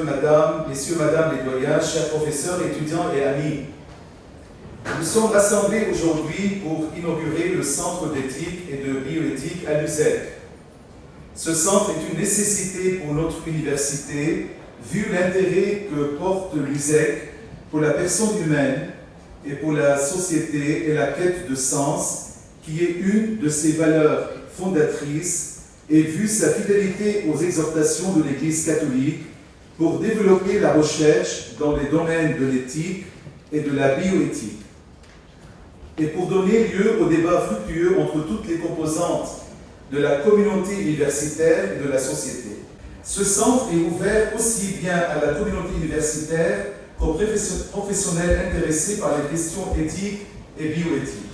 messieurs, madame les doyens, chers professeurs, étudiants et amis. Nous sommes rassemblés aujourd'hui pour inaugurer le Centre d'éthique et de bioéthique à l'USEC. Ce centre est une nécessité pour notre université, vu l'intérêt que porte l'USEC pour la personne humaine et pour la société et la quête de sens, qui est une de ses valeurs fondatrices, et vu sa fidélité aux exhortations de l'Église catholique pour développer la recherche dans les domaines de l'éthique et de la bioéthique, et pour donner lieu au débat fructueux entre toutes les composantes de la communauté universitaire et de la société. Ce centre est ouvert aussi bien à la communauté universitaire qu'aux professionnels intéressés par les questions éthiques et bioéthiques.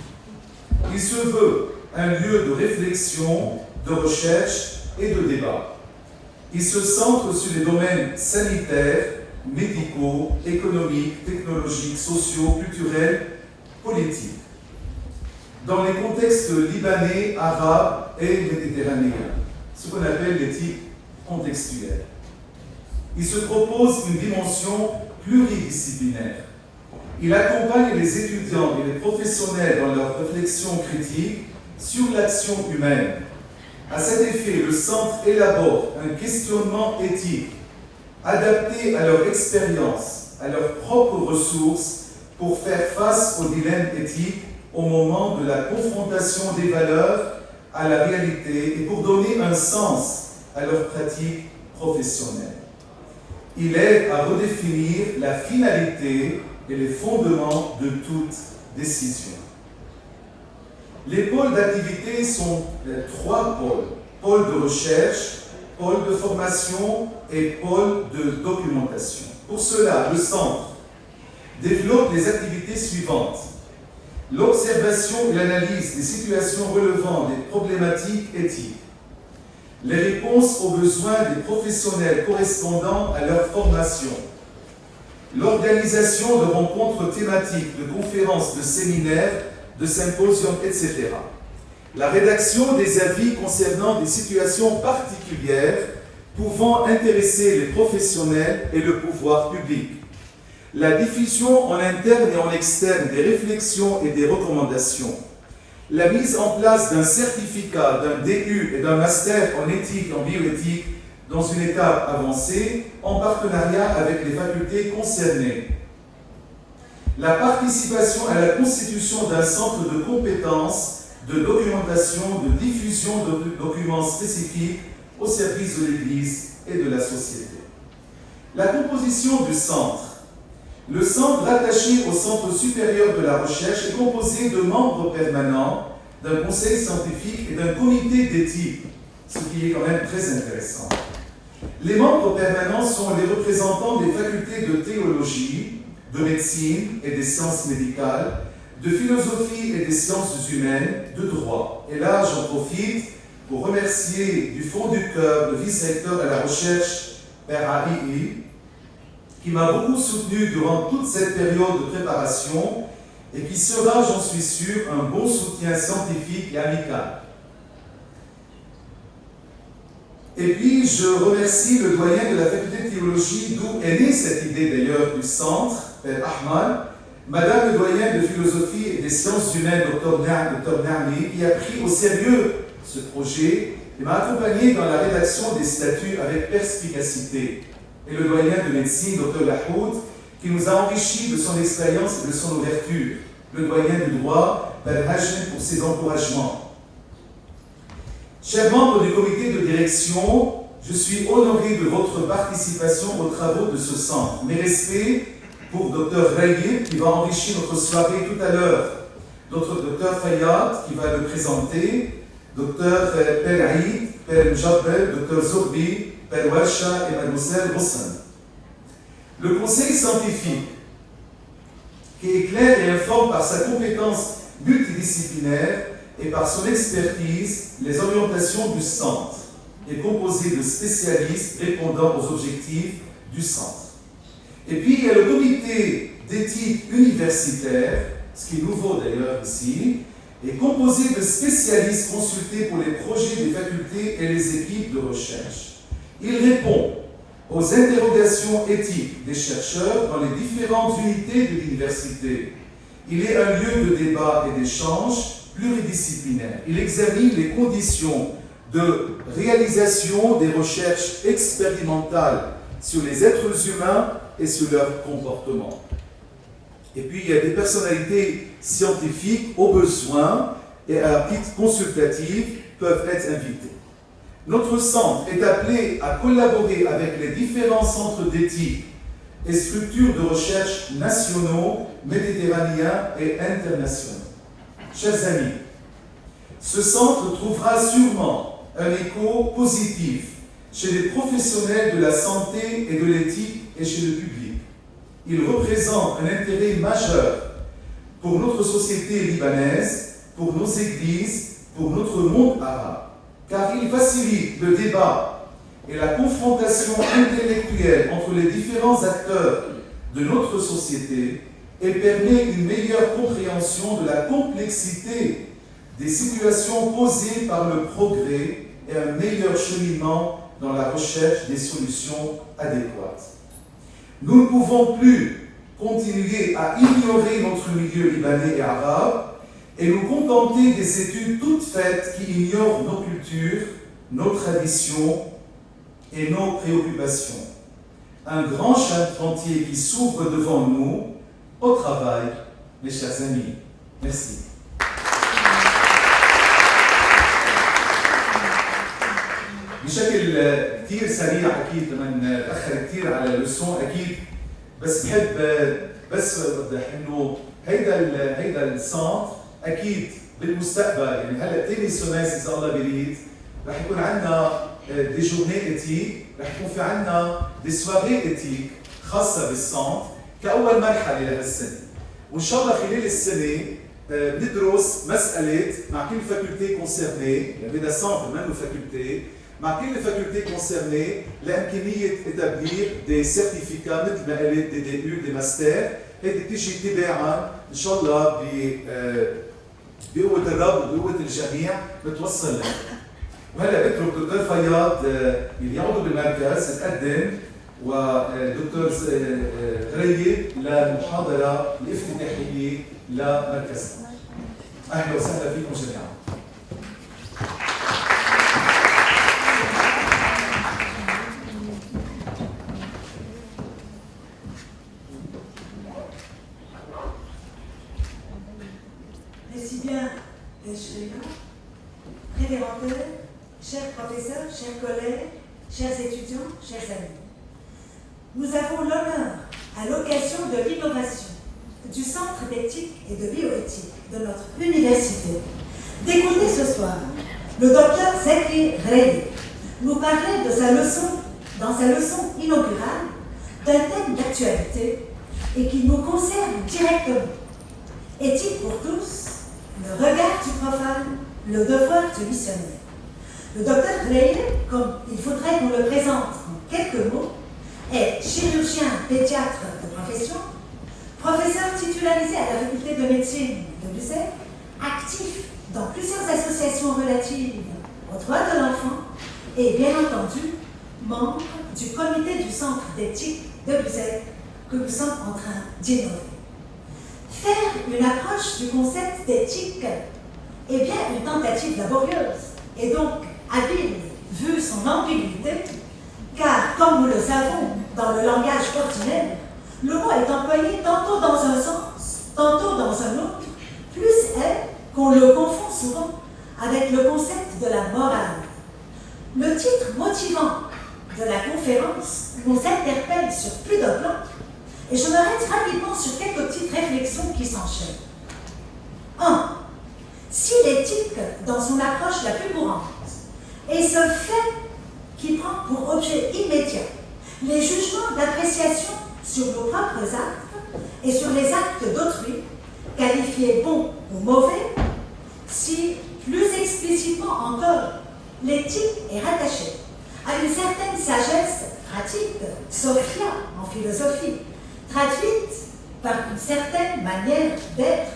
Il se veut un lieu de réflexion, de recherche et de débat. Il se centre sur les domaines sanitaires, médicaux, économiques, technologiques, sociaux, culturels, politiques, dans les contextes libanais, arabes et méditerranéens, ce qu'on appelle l'éthique contextuelle. Il se propose une dimension pluridisciplinaire. Il accompagne les étudiants et les professionnels dans leur réflexion critique sur l'action humaine. À cet effet, le centre élabore un questionnement éthique adapté à leur expérience, à leurs propres ressources, pour faire face aux dilemmes éthiques au moment de la confrontation des valeurs à la réalité et pour donner un sens à leurs pratiques professionnelles. Il aide à redéfinir la finalité et les fondements de toute décision. Les pôles d'activité sont trois pôles: pôle de recherche, pôle de formation et pôle de documentation. Pour cela, le centre développe les activités suivantes: l'observation et l'analyse des situations relevant des problématiques éthiques, les réponses aux besoins des professionnels correspondant à leur formation, l'organisation de rencontres thématiques, de conférences, de séminaires, de symposiums, etc. La rédaction des avis concernant des situations particulières pouvant intéresser les professionnels et le pouvoir public. La diffusion en interne et en externe des réflexions et des recommandations. La mise en place d'un certificat, d'un DU et d'un master en éthique et en bioéthique dans une étape avancée en partenariat avec les facultés concernées. La participation à la constitution d'un centre de compétences, de documentation, de diffusion de documents spécifiques au service de l'Église et de la société. La composition du centre. Le centre rattaché au Centre supérieur de la recherche est composé de membres permanents, d'un conseil scientifique et d'un comité d'éthique, ce qui est quand même très intéressant. Les membres permanents sont les représentants des facultés de théologie, de médecine et des sciences médicales, de philosophie et des sciences humaines, de droit. Et là, j'en profite pour remercier du fond du cœur le vice-recteur à la recherche, Père Haïi, qui m'a beaucoup soutenu durant toute cette période de préparation et qui sera, j'en suis sûr, un bon soutien scientifique et amical. Et puis, je remercie le doyen de la faculté de théologie, d'où est née cette idée d'ailleurs du centre, Père Ahmad, Madame le doyen de philosophie et des sciences humaines, Dr Nami, qui a pris au sérieux ce projet et m'a accompagné dans la rédaction des statuts avec perspicacité. Et le doyen de médecine, Dr Lahoud, qui nous a enrichis de son expérience et de son ouverture. Le doyen du droit, Père Hachem, pour ses encouragements. Chers membres du comité de direction, je suis honoré de votre participation aux travaux de ce centre. Mes respects pour Dr Rayé, qui va enrichir notre soirée tout à l'heure, Dr Fayyad, qui va le présenter, Dr Peraïd, Père Mjabel, Dr Zorbi, Père Wacha et Mademoiselle Rossan. Le conseil scientifique, qui éclaire et informe par sa compétence multidisciplinaire et par son expertise les orientations du centre, est composé de spécialistes répondant aux objectifs du centre. Et puis il y a le comité d'éthique universitaire, ce qui est nouveau d'ailleurs ici, est composé de spécialistes consultés pour les projets des facultés et les équipes de recherche. Il répond aux interrogations éthiques des chercheurs dans les différentes unités de l'université. Il est un lieu de débat et d'échange pluridisciplinaire. Il examine les conditions de réalisation des recherches expérimentales sur les êtres humains et sur leur comportement. Et puis, il y a des personnalités scientifiques au besoin et à titre consultatif peuvent être invitées. Notre centre est appelé à collaborer avec les différents centres d'éthique et structures de recherche nationaux, méditerranéens et internationaux. Chers amis, ce centre trouvera sûrement un écho positif chez les professionnels de la santé et de l'éthique et chez le public. Il représente un intérêt majeur pour notre société libanaise, pour nos églises, pour notre monde arabe, car il facilite le débat et la confrontation intellectuelle entre les différents acteurs de notre société et permet une meilleure compréhension de la complexité des situations posées par le progrès et un meilleur cheminement dans la recherche des solutions adéquates. Nous ne pouvons plus continuer à ignorer notre milieu libanais et arabe et nous contenter des études toutes faites qui ignorent nos cultures, nos traditions et nos préoccupations. Un grand chantier qui s'ouvre devant nous au travail, mes chers amis. Merci. بشكل كثير سريع اكيد لما نتاخر كثير على اللسون اكيد بس بحب بس اوضح انه هيدا السنتر اكيد بالمستقبل يعني هلا ثاني سماس اذا الله بيريد رح يكون عندنا دي جورني ايتيك رح يكون في عندنا دي سواري ايتيك خاصه بالسنتر كاول مرحله لهالسنه وان شاء الله خلال السنه بندرس مساله مع كل فاكولتي كونسيرني يعني هذا سنتر منه فاكولتي مع كل الفاكولتي كونسيرني لامكانيه اتابلير دي سيرتيفيكا مثل ما قالت دي دي يو دي ماستر هيدي بتيجي تباعا ان شاء الله بقوه الرب وبقوه الجميع بتوصل لها. وهلا بترك دكتور فياض اللي يعود بالمركز تقدم ودكتور غريب للمحاضره الافتتاحيه لمركزنا. اهلا وسهلا فيكم جميعا. Révérendaire, chers professeurs, chers collègues, chers étudiants, chers amis. Nous avons l'honneur, à l'occasion de l'innovation du Centre d'éthique et de bioéthique de notre université, d'écouter ce soir le docteur Zeki Rey nous parler de sa leçon, dans sa leçon inaugurale, d'un thème d'actualité et qui nous concerne directement. Éthique pour tous, le regard du profane, le devoir du missionnaire. Le docteur Rey, comme il faudrait qu'on le présente en quelques mots, est chirurgien pédiatre de profession, professeur titularisé à la faculté de médecine de l'UCEC, actif dans plusieurs associations relatives aux droits de l'enfant et bien entendu membre du comité du centre d'éthique de l'UCEC que nous sommes en train d'innover. Faire une approche du concept d'éthique est bien une tentative laborieuse et donc habile vu son ambiguïté, car comme nous le savons dans le langage ordinaire, le mot est employé tantôt dans un sens, tantôt dans un autre, plus est qu'on le confond souvent avec le concept de la morale. Le titre motivant de la conférence nous interpelle sur plus de plans et je m'arrête rapidement sur quelques petites réflexions qui s'enchaînent. 1. Si l'éthique, dans son approche la plus courante, est ce fait qui prend pour objet immédiat les jugements d'appréciation sur nos propres actes et sur les actes d'autrui, qualifiés bons ou mauvais, si, plus explicitement encore, l'éthique est rattachée à une certaine sagesse pratique, sophia en philosophie, traduite par une certaine manière d'être,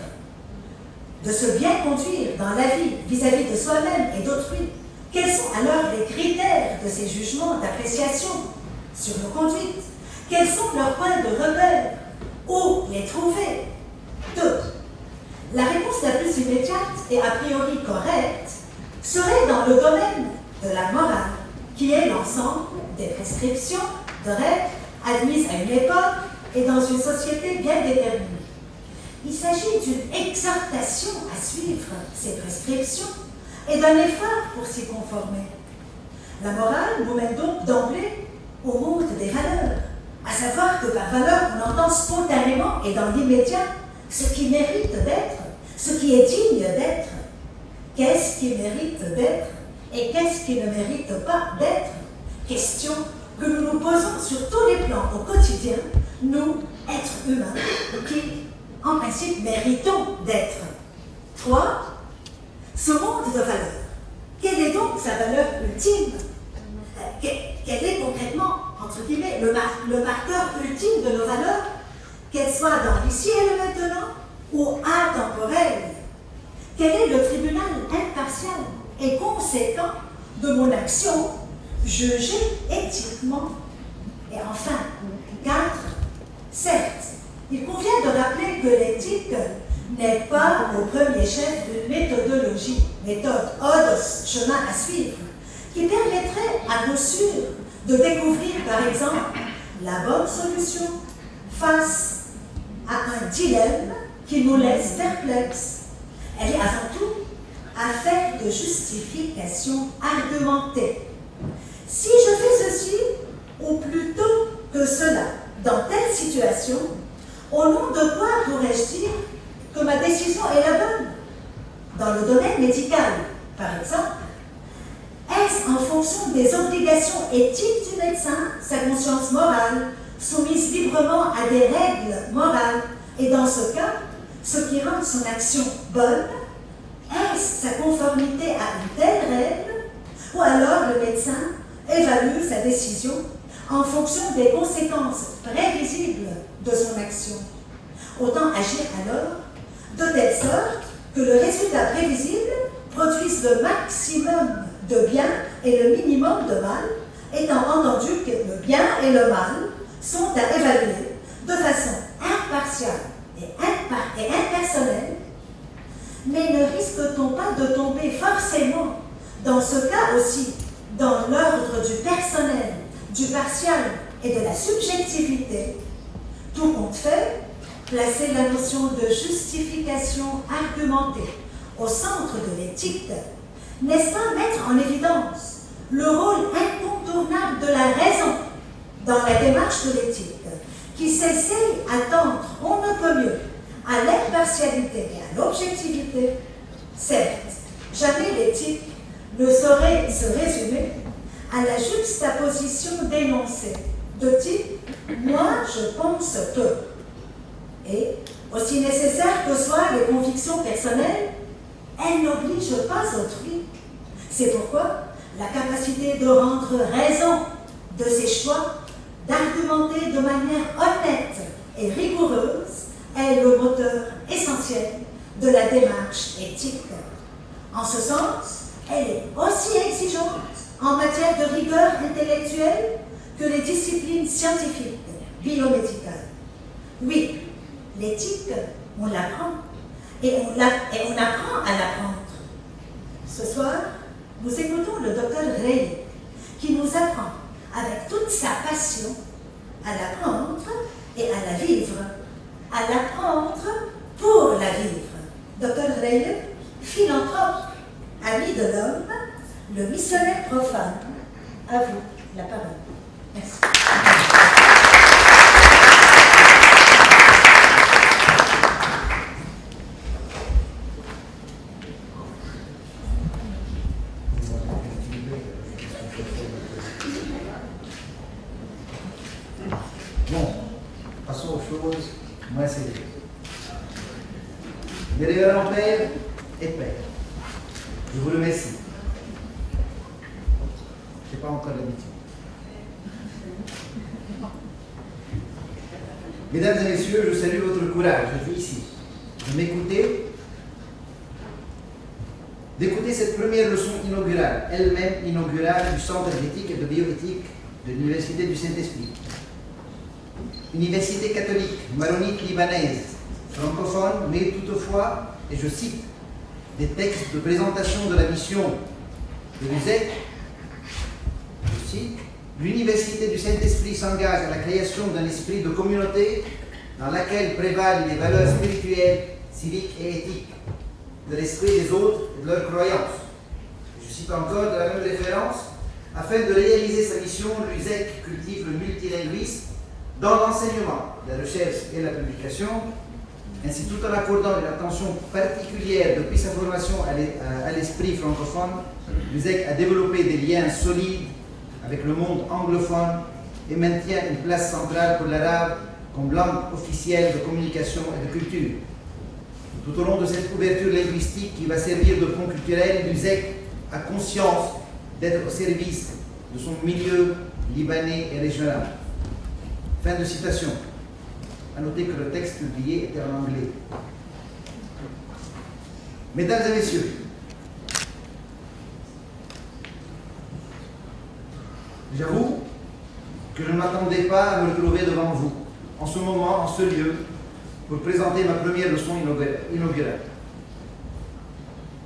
de se bien conduire dans la vie vis-à-vis de soi-même et d'autrui, quels sont alors les critères de ces jugements d'appréciation? sur nos conduites? Quels sont leurs points de repère? Où les trouver? 2. La réponse la plus immédiate et a priori correcte serait dans le domaine de la morale, qui est l'ensemble des prescriptions de règles admises à une époque et dans une société bien déterminée. Il s'agit d'une exhortation à suivre ces prescriptions et d'un effort pour s'y conformer. La morale nous mène donc d'emblée au monde des valeurs, à savoir que par valeur, on entend spontanément et dans l'immédiat ce qui mérite d'être, ce qui est digne d'être. Qu'est-ce qui mérite d'être et qu'est-ce qui ne mérite pas d'être? Question que nous nous posons sur tous les plans au quotidien, nous, êtres humains, qui, en principe, méritons d'être. 3. Ce monde de valeurs. Quelle est donc sa valeur ultime? Quel est concrètement, entre guillemets, le marqueur ultime de nos valeurs, qu'elles soient dans l'ici et le maintenant ou intemporelles? Quel est le tribunal impartial et conséquent de mon action jugée éthiquement? Et enfin, 4. Certes, il convient de rappeler que l'éthique n'est pas au premier chef d'une méthodologie, méthode, odos, chemin à suivre, qui permettrait à nos sûrs de découvrir, par exemple, la bonne solution face à un dilemme qui nous laisse perplexes. Elle est avant tout affaire de justification argumentée. Si je fais ceci, ou plutôt que cela, dans telle situation, au nom de quoi pourrais-je dire que ma décision est la bonne? Dans le domaine médical, par exemple, est-ce en fonction des obligations éthiques du médecin, sa conscience morale, soumise librement à des règles morales, et dans ce cas, ce qui rend son action bonne, est-ce sa conformité à une telle règle, ou alors le médecin évalue sa décision en fonction des conséquences prévisibles de son action? Autant agir alors de telle sorte que le résultat prévisible produise le maximum de bien et le minimum de mal, étant entendu que le bien et le mal sont à évaluer de façon impartiale et impersonnelle. Mais ne risque-t-on pas de tomber forcément, dans ce cas aussi, dans l'ordre du personnel, du partial et de la subjectivité? Tout compte fait, placer la notion de justification argumentée au centre de l'éthique, n'est-ce pas mettre en évidence le rôle incontournable de la raison dans la démarche de l'éthique, qui s'essaye à tendre, on ne peut mieux, à l'impartialité et à l'objectivité? Certes, jamais l'éthique ne saurait se résumer à la juxtaposition d'énoncés de type « moi je pense que ». Et, aussi nécessaires que soient les convictions personnelles, elles n'obligent pas autrui. C'est pourquoi la capacité de rendre raison de ses choix, d'argumenter de manière honnête et rigoureuse, est le moteur essentiel de la démarche éthique. En ce sens, elle est aussi exigeante en matière de rigueur intellectuelle que les disciplines scientifiques, biomédicales. Oui, l'éthique, on l'apprend, et on apprend à l'apprendre. Ce soir, nous écoutons le docteur Rey, qui nous apprend, avec toute sa passion, à l'apprendre et à la vivre. À l'apprendre pour la vivre. Dr. Rey, philanthrope, ami de l'homme, le missionnaire profane. À vous la parole. Merci. Bon, passons aux choses moins sérieuses. Délégué Père et Père, je vous le remercie. Je n'ai pas encore l'habitude. Mesdames et messieurs, je salue votre courage, je suis ici, de m'écouter, d'écouter cette première leçon inaugurale, elle-même inaugurale du Centre d'éthique et de bioéthique de l'Université du Saint-Esprit. Université catholique, maronite libanaise, francophone, mais toutefois, et je cite, des textes de présentation de la mission de l'USEC, je cite, l'Université du Saint-Esprit s'engage à la création d'un esprit de communauté dans laquelle prévalent les valeurs spirituelles, civiques et éthiques de l'esprit des autres et de leurs croyances. Je cite encore de la même référence, afin de réaliser sa mission, l'USEC cultive le multilinguisme dans l'enseignement, la recherche et la publication, ainsi tout en accordant une attention particulière depuis sa formation à l'esprit francophone, l'USEC a développé des liens solides avec le monde anglophone et maintient une place centrale pour l'arabe comme langue officielle de communication et de culture. Tout au long de cette ouverture linguistique qui va servir de pont culturel, l'USEC a conscience d'être au service de son milieu libanais et régional. Fin de citation. À noter que le texte publié était en anglais. Mesdames et messieurs, j'avoue que je ne m'attendais pas à me retrouver devant vous, en ce moment, en ce lieu, pour présenter ma première leçon inaugurale.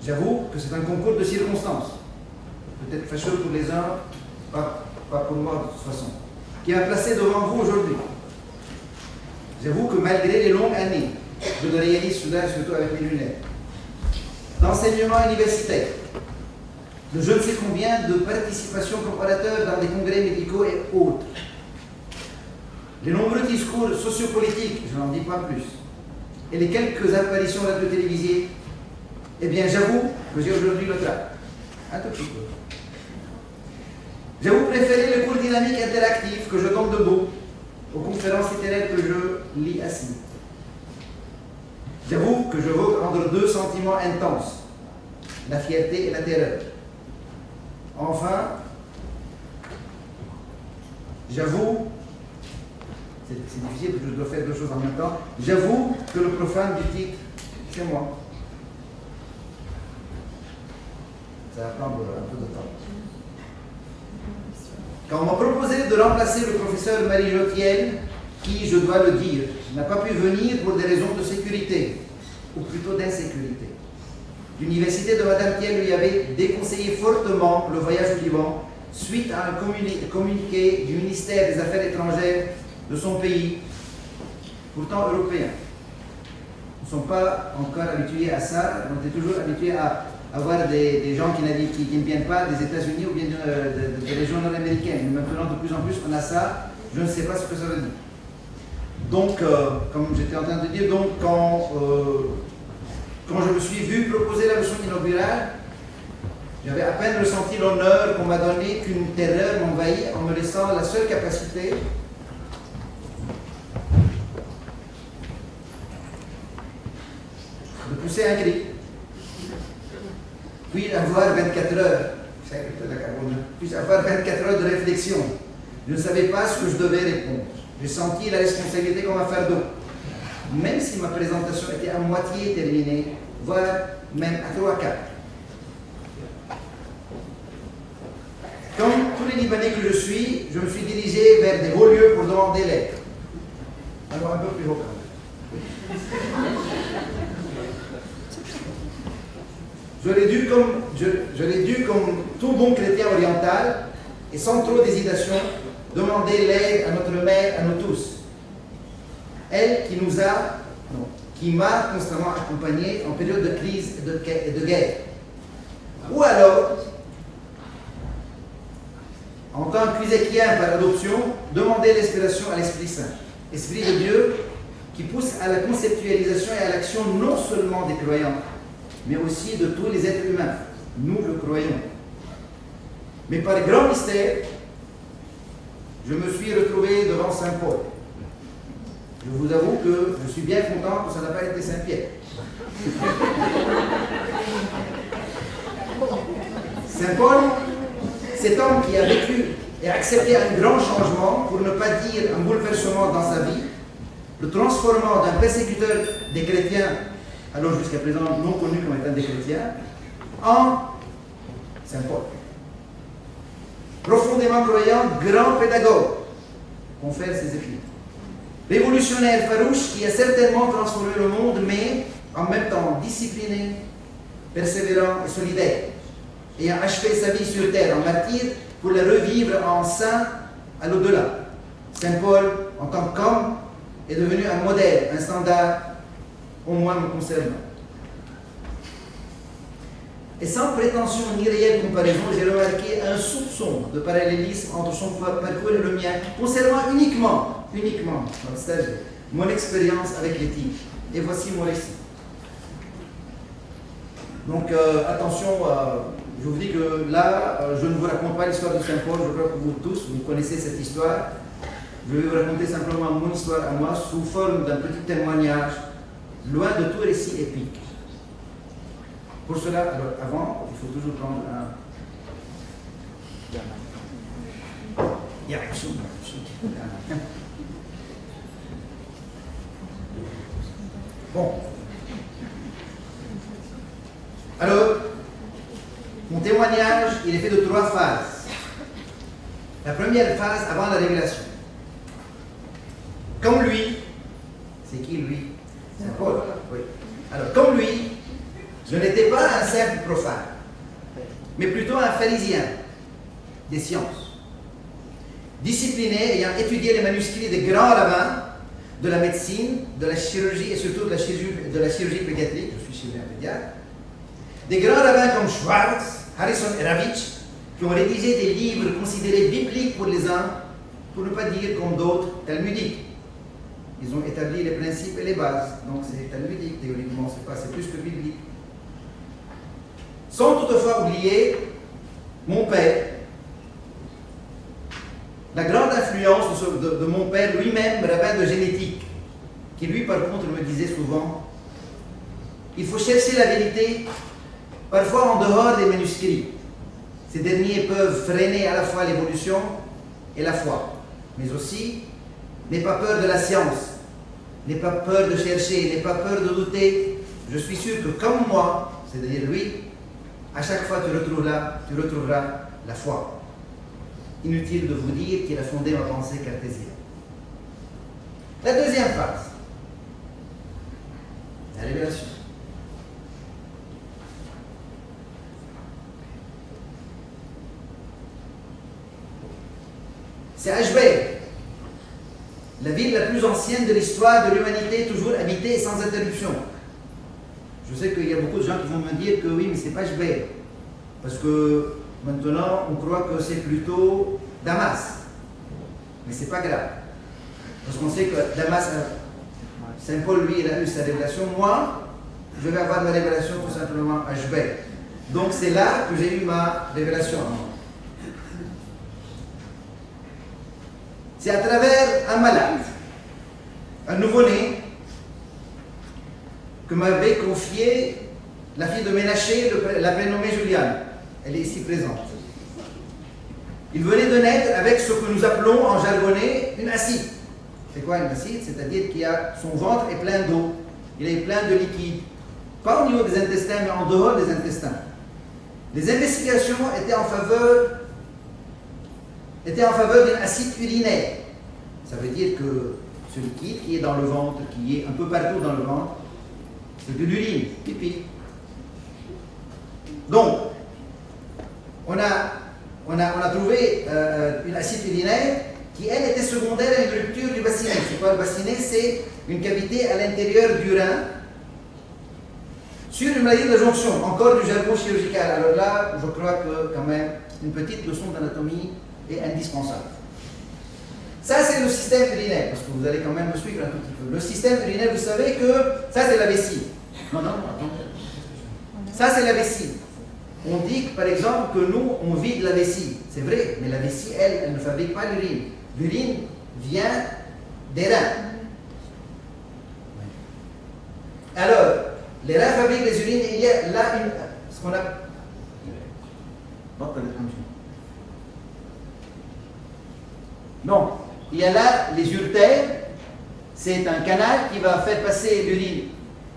J'avoue que c'est un concours de circonstances, peut-être fâcheux pour les uns, pas pour moi de toute façon, qui m'a placé devant vous aujourd'hui. J'avoue que malgré les longues années, je le réalise soudain, surtout avec mes lunettes, d'enseignement universitaire, de je ne sais combien de participations comme orateur dans des congrès médicaux et autres, les nombreux discours sociopolitiques, je n'en dis pas plus, et les quelques apparitions radio-télévisées, eh bien j'avoue que j'ai aujourd'hui le trac. Un tout petit peu. J'avoue préférer le cours dynamique interactif que je donne debout aux conférences littéraires que je lis assis. J'avoue que je vogue entre deux sentiments intenses, la fierté et la terreur. Enfin, j'avoue, c'est difficile parce que je dois faire deux choses en même temps, j'avoue que le profane du titre, c'est moi. Ça va prendre un peu de temps. Quand on m'a proposé de remplacer le professeur Marie-Jo Thiel, qui, je dois le dire, n'a pas pu venir pour des raisons de sécurité, ou plutôt d'insécurité. L'université de Madame Thiel lui avait déconseillé fortement le voyage au Liban suite à un communiqué du ministère des Affaires étrangères de son pays, pourtant européen. Nous ne sommes pas encore habitués à ça, on était toujours habitués à avoir des gens qui ne viennent pas des États-Unis ou bien des régions nord-américaines. Mais maintenant, de plus en plus, on a ça, je ne sais pas ce que ça veut dire. Donc, comme j'étais en train de dire, donc, quand je me suis vu proposer la leçon inaugurale, j'avais à peine ressenti l'honneur qu'on m'a donné qu'une terreur m'envahit en me laissant la seule capacité de pousser un cri, puis avoir 24 heures, puis avoir 24 heures de réflexion. Je ne savais pas ce que je devais répondre. J'ai senti la responsabilité comme un fardeau. Même si ma présentation était à moitié terminée, voire même à 3 quarts. Comme tous les Libanais que je suis, je me suis dirigé vers des hauts lieux pour demander l'aide. Alors un peu plus haut quand même. Je l'ai dû comme tout bon chrétien oriental, et sans trop d'hésitation, demander l'aide à notre mère, à nous tous. Elle qui m'a constamment accompagné en période de crise et de guerre. Ou alors, en tant qu'uséquien par adoption, demander l'inspiration à l'Esprit Saint, Esprit de Dieu qui pousse à la conceptualisation et à l'action non seulement des croyants, mais aussi de tous les êtres humains. Nous le croyons. Mais par grand mystère, je me suis retrouvé devant Saint Paul. Je vous avoue que je suis bien content que ça n'a pas été Saint Pierre. Saint Paul, cet homme qui a vécu et accepté un grand changement, pour ne pas dire un bouleversement dans sa vie, le transformant d'un persécuteur des chrétiens, alors jusqu'à présent non connu comme étant des chrétiens, en Saint Paul. profondément croyant, grand pédagogue, confère ses épîtres. Révolutionnaire farouche qui a certainement transformé le monde, mais en même temps discipliné, persévérant et solidaire, ayant achevé sa vie sur terre en martyr pour la revivre en saint à l'au-delà. Saint Paul, en tant qu'homme, est devenu un modèle, un standard, au moins me concernant. Et sans prétention ni réelle comparaison, j'ai remarqué un soupçon de parallélisme entre son parcours et le mien, concernant uniquement, dans le stage, mon expérience avec l'éthique. Et voici mon récit. Donc attention, je vous dis que là, je ne vous raconte pas l'histoire de Saint Paul, je crois que vous tous, vous connaissez cette histoire. Je vais vous raconter simplement mon histoire à moi sous forme d'un petit témoignage, loin de tout récit épique. Pour cela, alors avant, il faut toujours prendre un... Bon. Alors, mon témoignage, il est fait de 3 phases. La première phase, avant la révélation. Comme lui, c'est qui lui? Saint Paul. Oui. Alors, comme lui, je n'étais pas un simple profane, mais plutôt un pharisien des sciences, discipliné, ayant étudié les manuscrits des grands rabbins de la médecine, de la chirurgie et surtout de la chirurgie pédiatrique, je suis chirurgien pédiatre, des grands rabbins comme Schwartz, Harrison et Ravitch, qui ont rédigé des livres considérés bibliques pour les uns, pour ne pas dire comme d'autres, talmudiques. Ils ont établi les principes et les bases, donc c'est talmudique, théoriquement, c'est plus que biblique. Sans toutefois oublier mon père, la grande influence de mon père lui-même, rabbin de génétique, qui lui par contre me disait souvent, il faut chercher la vérité parfois en dehors des manuscrits. Ces derniers peuvent freiner à la fois l'évolution et la foi, mais aussi n'aie pas peur de la science, n'aie pas peur de chercher, n'aie pas peur de douter. Je suis sûr que comme moi, c'est-à-dire lui, à chaque fois tu retrouveras la foi. Inutile de vous dire qu'il a fondé ma pensée cartésienne. La deuxième phase, la révélation. C'est Ashbel, la ville la plus ancienne de l'histoire de l'humanité, toujours habitée et sans interruption. Je sais qu'il y a beaucoup de gens qui vont me dire que oui, mais c'est pas Ashbel, parce que maintenant on croit que c'est plutôt Damas. Mais c'est pas grave, parce qu'on sait que Damas, Saint Paul, lui, il a eu sa révélation. Moi, je vais avoir ma révélation tout simplement à Ashbel. Donc c'est là que j'ai eu ma révélation. C'est à travers un malade, un nouveau-né, que m'avait confié la fille de Ménaché, la prénommée Juliane. Elle est ici présente. Il venait de naître avec ce que nous appelons en jargonais une acide. C'est quoi une acide? C'est-à-dire qu'il a son ventre est plein d'eau, il est plein de liquide. Pas au niveau des intestins, mais en dehors des intestins. Les investigations étaient en faveur d'une acide urinaire. Ça veut dire que ce liquide qui est dans le ventre, qui est un peu partout dans le ventre, c'est de l'urine, pipi. Donc, on a trouvé une acide urinaire qui, elle, était secondaire à une rupture du bassinet. C'est quoi le bassinet? C'est une cavité à l'intérieur du rein sur une maladie de la jonction, encore du jargon chirurgical. Alors là, je crois que quand même une petite leçon d'anatomie est indispensable. Ça, c'est le système urinaire, parce que vous allez quand même me suivre un tout petit peu. Le système urinaire, vous savez que ça, c'est la vessie. Non, ça, c'est la vessie. On dit, par exemple, que nous, on vide la vessie. C'est vrai, mais la vessie, elle ne fabrique pas l'urine. L'urine vient des reins. Alors, les reins fabriquent les urines et il y a là ce qu'on a... Non, il y a là les uretères. C'est un canal qui va faire passer l'urine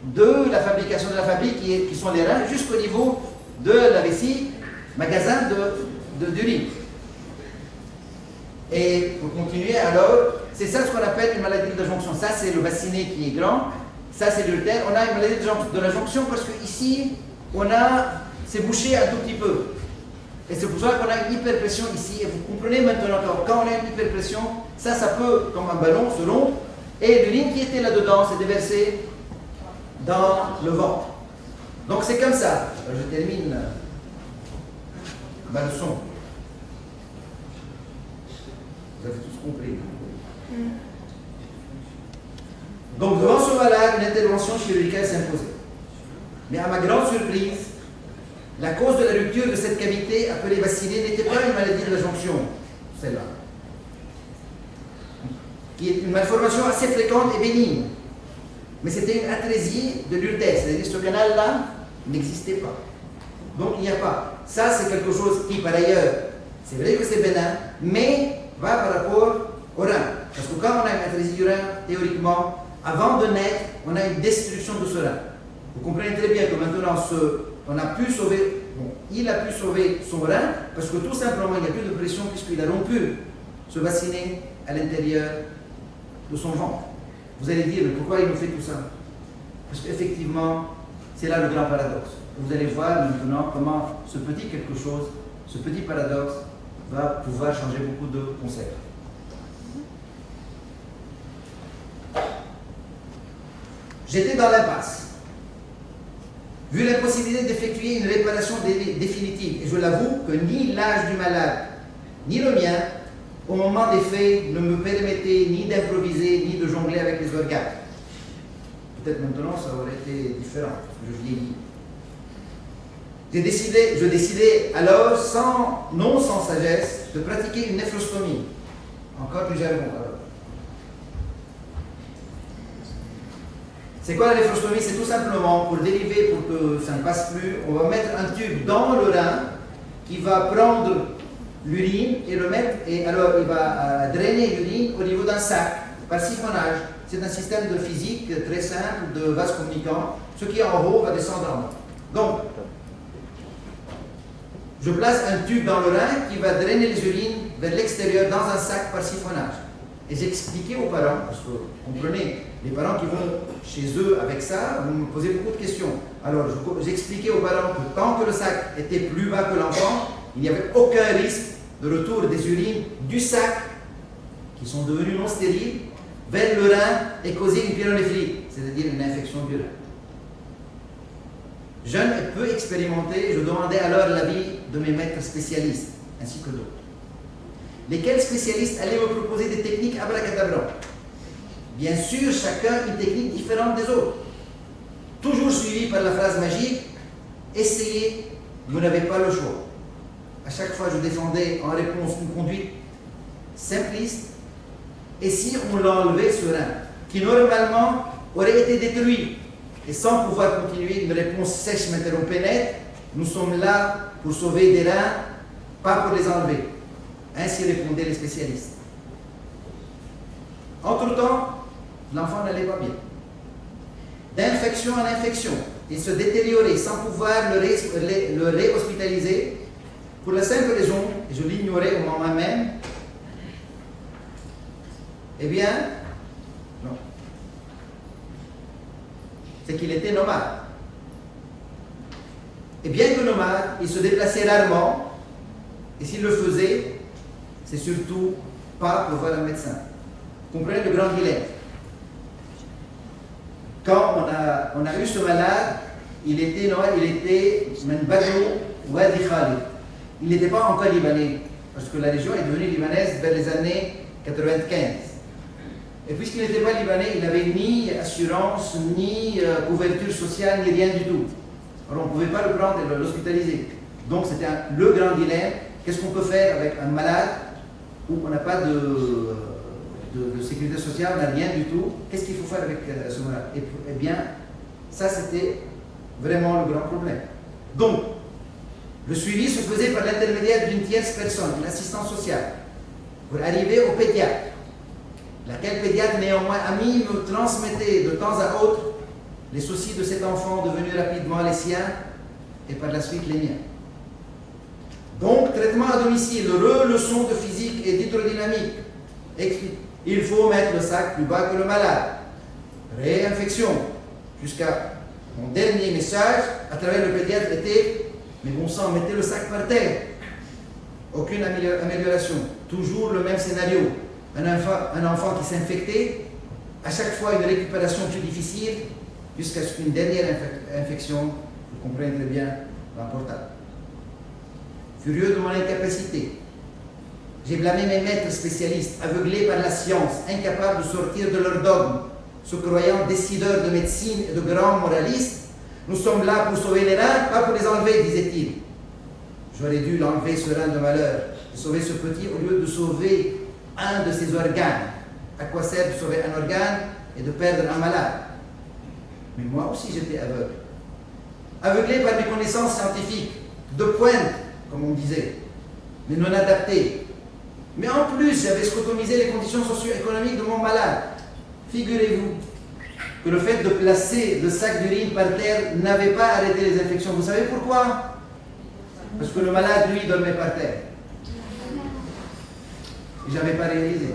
de la fabrication de la fabrique, qui sont les reins, jusqu'au niveau de la vessie, magasin d'urine. Et pour continuer, alors, c'est ça ce qu'on appelle une maladie de la jonction. Ça, c'est le bassinet qui est grand. Ça, c'est l'urtère. On a une maladie de la jonction parce qu'ici, c'est bouché un tout petit peu. Et c'est pour ça qu'on a une hyperpression ici. Et vous comprenez maintenant que quand on a une hyperpression, ça peut, comme un ballon, se rompre. Et l'urine qui était là-dedans s'est déversée dans le ventre. Donc c'est comme ça. Alors, je termine ma leçon. Vous avez tous compris. Donc devant ce malade, une intervention chirurgicale s'imposait. Mais à ma grande surprise, la cause de la rupture de cette cavité appelée bassinée n'était pas une maladie de la jonction, celle-là, qui est une malformation assez fréquente et bénigne. Mais c'était une atrésie de l'urtère, c'est-à-dire ce canal-là n'existait pas. Donc il n'y a pas. Ça, c'est quelque chose qui, par ailleurs, c'est vrai que c'est bénin, mais va par rapport au rein. Parce que quand on a une atrésie du rein, théoriquement, avant de naître, on a une destruction de ce rein. Vous comprenez très bien que maintenant, on a pu sauver, il a pu sauver son rein, parce que tout simplement, il n'y a plus de pression puisqu'il a rompu ce bassinet à l'intérieur de son ventre. Vous allez dire, mais pourquoi il nous fait tout ça? Parce qu'effectivement, c'est là le grand paradoxe. Vous allez voir maintenant comment ce petit quelque chose, ce petit paradoxe, va pouvoir changer beaucoup de concepts. J'étais dans l'impasse. Vu l'impossibilité d'effectuer une réparation définitive, et je l'avoue que ni l'âge du malade, ni le mien, au moment des faits, ne me permettaient ni d'improviser, ni de jongler avec les organes. Peut-être maintenant, ça aurait été différent, parce que je vieillis. Je décidai alors, sans sagesse, de pratiquer une néphrostomie. Encore plus jargon, alors. C'est quoi la néphrostomie? C'est tout simplement, pour dériver, pour que ça ne passe plus, on va mettre un tube dans le rein qui va prendre l'urine et le mettre, et alors il va drainer l'urine au niveau d'un sac par siphonnage. C'est un système de physique très simple, de vase communicant. Ce qui est en haut va descendre en bas. Donc, je place un tube dans le rein qui va drainer les urines vers l'extérieur dans un sac par siphonnage. Et j'expliquais aux parents, parce que vous comprenez, les parents qui vont chez eux avec ça, vous me posez beaucoup de questions. Alors j'expliquais aux parents que tant que le sac était plus bas que l'enfant, il n'y avait aucun risque de retour des urines du sac, qui sont devenues non stériles, vers le rein et causer une pyélonéphrite, c'est-à-dire une infection du rein. Jeune et peu expérimenté, je demandais alors l'avis de mes maîtres spécialistes, ainsi que d'autres. Lesquels spécialistes allaient me proposer des techniques abracadabrantes? Bien sûr, chacun une technique différente des autres. Toujours suivi par la phrase magique, essayez, vous n'avez pas le choix. À chaque fois, je défendais en réponse une conduite simpliste. Et si on l'enlevait ce rein, qui normalement aurait été détruit, et sans pouvoir continuer, une réponse sèche m'interrompait pénètre, nous sommes là pour sauver des reins, pas pour les enlever. Ainsi répondaient les spécialistes. Entre-temps, l'enfant n'allait pas bien. D'infection en infection, il se détériorait sans pouvoir le réhospitaliser, pour la simple raison, et je l'ignorais au moment même, eh bien, non. C'est qu'il était nomade. Et bien que nomade, il se déplaçait rarement, et s'il le faisait, c'est surtout pas pour voir un médecin. Vous comprenez le grand dilemme? Quand on a eu ce malade, il était nomade, il était Menbadou Wadi Khalid. Il n'était pas encore libanais, parce que la région est devenue libanaise vers les années 95. Et puisqu'il n'était pas libanais, il n'avait ni assurance, ni couverture sociale, ni rien du tout. Alors on ne pouvait pas le prendre et l'hospitaliser. Donc c'était le grand dilemme. Qu'est-ce qu'on peut faire avec un malade où on n'a pas de sécurité sociale, on n'a rien du tout? Qu'est-ce qu'il faut faire avec ce malade? Eh bien, ça c'était vraiment le grand problème. Donc, le suivi se faisait par l'intermédiaire d'une tierce personne, une assistante sociale, pour arriver au pédiatre. Laquelle pédiatre néanmoins amie me transmettait de temps à autre les soucis de cet enfant devenus rapidement les siens et par la suite les miens. Donc, traitement à domicile, leçons de physique et d'hydrodynamique. Il faut mettre le sac plus bas que le malade. Réinfection. Jusqu'à mon dernier message, à travers le pédiatre, était « Mais bon sang, mettez le sac par terre ». Aucune amélioration. Toujours le même scénario. Un enfant qui s'infectait, à chaque fois une récupération plus difficile, jusqu'à ce qu'une dernière infection, vous comprenez très bien, l'emporta. Furieux de mon incapacité, j'ai blâmé mes maîtres spécialistes, aveuglés par la science, incapables de sortir de leur dogme, se croyant décideurs de médecine et de grands moralistes. Nous sommes là pour sauver les reins, pas pour les enlever, disait-il. J'aurais dû l'enlever ce rein de malheur, de sauver ce petit au lieu de sauver un de ses organes. À quoi sert de sauver un organe et de perdre un malade? Mais moi aussi j'étais aveugle. Aveuglé par mes connaissances scientifiques, de pointe, comme on disait, mais non adapté. Mais en plus, j'avais scotomisé les conditions socio-économiques de mon malade. Figurez-vous que le fait de placer le sac d'urine par terre n'avait pas arrêté les infections. Vous savez pourquoi? Parce que le malade, lui, dormait par terre. Et je n'avais pas réalisé.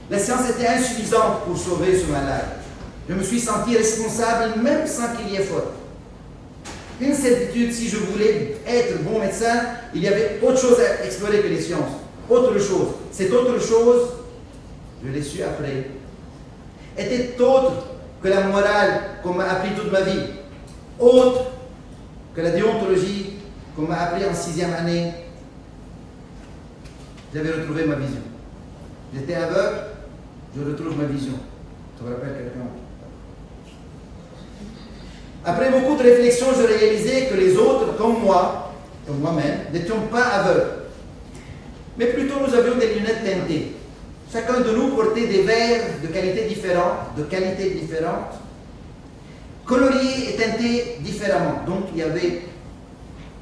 La science était insuffisante pour sauver ce malade. Je me suis senti responsable même sans qu'il y ait faute. Une certitude, si je voulais être bon médecin, il y avait autre chose à explorer que les sciences. Autre chose. Cette autre chose, je l'ai su après, était autre que la morale qu'on m'a appris toute ma vie. Autre que la déontologie qu'on m'a appris en 6e année. J'avais retrouvé ma vision. J'étais aveugle, je retrouve ma vision. Ça vous rappelle quelqu'un? Après beaucoup de réflexions, je réalisais que les autres, comme moi-même, n'étions pas aveugles. Mais plutôt nous avions des lunettes teintées. Chacun de nous portait des verres de qualité différente, coloriés et teintés différemment. Donc il y avait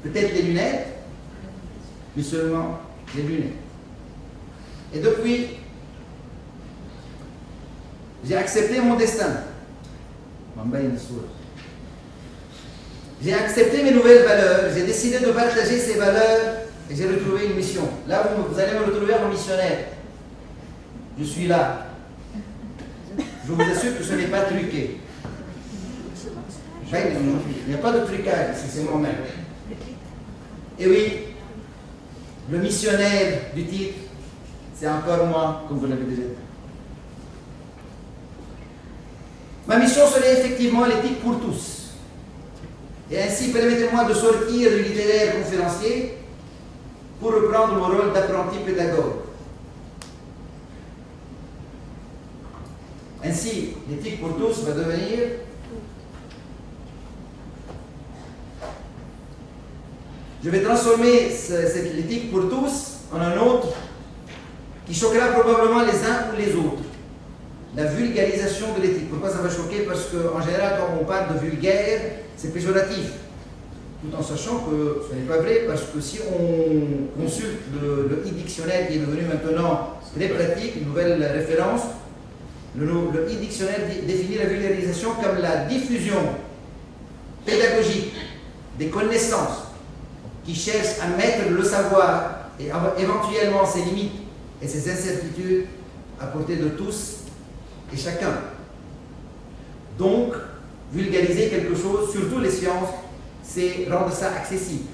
peut-être les lunettes, mais seulement les lunettes. Et depuis, j'ai accepté mon destin. J'ai accepté mes nouvelles valeurs, j'ai décidé de partager ces valeurs et j'ai retrouvé une mission. Là, vous allez me retrouver en missionnaire. Je suis là. Je vous assure que ce n'est pas truqué. Il n'y a pas de trucage ici, c'est moi-même. Et oui, le missionnaire du titre, c'est encore moi, comme vous l'avez déjà dit. Ma mission serait effectivement l'éthique pour tous. Et ainsi, permettez-moi de sortir du littéraire conférencier pour reprendre mon rôle d'apprenti pédagogue. Ainsi, l'éthique pour tous va devenir je vais transformer cette éthique pour tous en un autre qui choquera probablement les uns ou les autres. La vulgarisation de l'éthique. Pourquoi ça va choquer? Parce qu'en général, quand on parle de vulgaire, c'est péjoratif. Tout en sachant que ce n'est pas vrai, parce que si on consulte le e-dictionnaire qui est devenu maintenant très pratique, une nouvelle référence, le e-dictionnaire définit la vulgarisation comme la diffusion pédagogique des connaissances qui cherchent à mettre le savoir et éventuellement ses limites et ses incertitudes à portée de tous et chacun. Donc, vulgariser quelque chose, surtout les sciences, c'est rendre ça accessible.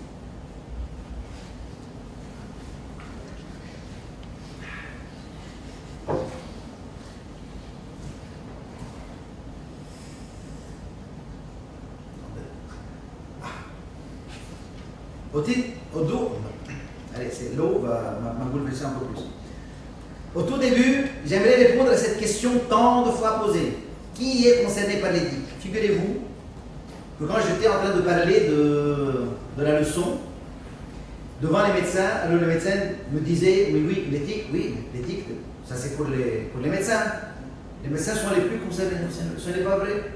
L'eau va bouleverser un peu plus. Au tout début, j'aimerais répondre à cette question tant de fois posée. Qui est concerné par l'éthique? Figurez-vous que quand j'étais en train de parler de la leçon, devant les médecins, alors le médecin me disait, oui, l'éthique, ça c'est pour les médecins. Les médecins sont les plus concernés, ce n'est pas vrai.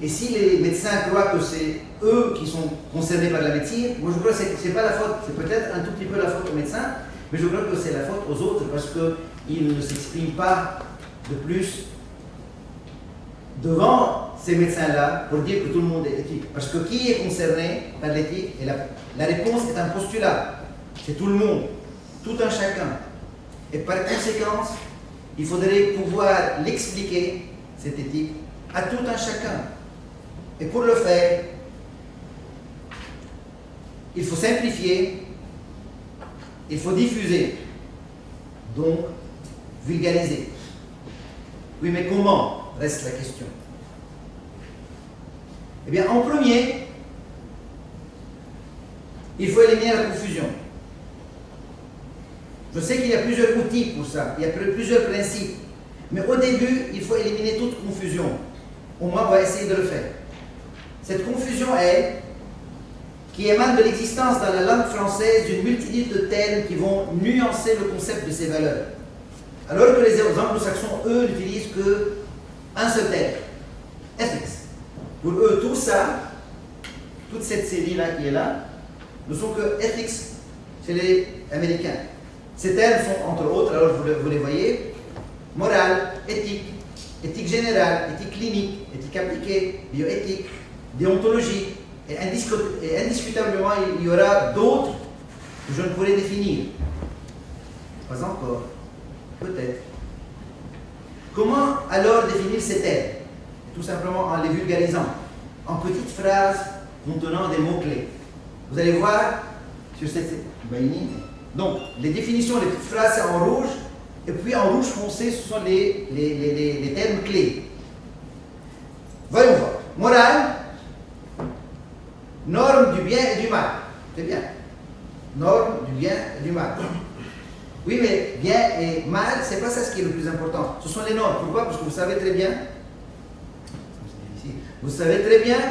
Et si les médecins croient que c'est eux qui sont concernés par la médecine, moi je crois que ce n'est pas la faute, c'est peut-être un tout petit peu la faute aux médecins, mais je crois que c'est la faute aux autres parce qu'ils ne s'expriment pas de plus devant ces médecins-là pour dire que tout le monde est éthique. Parce que qui est concerné par l'éthique? Et la réponse est un postulat. C'est tout le monde, tout un chacun. Et par conséquent, il faudrait pouvoir l'expliquer, cette éthique, à tout un chacun. Et pour le faire, il faut simplifier, il faut diffuser, donc vulgariser. Oui, mais comment reste la question? Eh bien, en premier, il faut éliminer la confusion. Je sais qu'il y a plusieurs outils pour ça, il y a plusieurs principes, mais au début, il faut éliminer toute confusion. Au moins, on va essayer de le faire. Cette confusion est qui émane de l'existence dans la langue française d'une multitude de termes qui vont nuancer le concept de ces valeurs. Alors que les anglo-saxons, eux, n'utilisent qu'un seul terme, ethics. Pour eux, tout ça, toute cette série-là qui est là, ne sont que ethics chez les Américains. Ces termes sont, entre autres, alors vous les voyez, morale, éthique, éthique générale, éthique clinique, éthique appliquée, bioéthique, déontologie, et indiscutablement, il y aura d'autres que je ne pourrais définir. Pas encore, peut-être. Comment alors définir ces termes? Tout simplement en les vulgarisant, en petites phrases contenant des mots-clés. Vous allez voir sur cette ligne. Donc, les définitions, les petites phrases, c'est en rouge, et puis en rouge foncé, ce sont les termes clés. Voyons voir. Morale, norme du bien et du mal. C'est bien. Norme du bien et du mal. Oui, mais bien et mal, c'est pas ça ce qui est le plus important. Ce sont les normes. Pourquoi? Parce que vous savez très bien,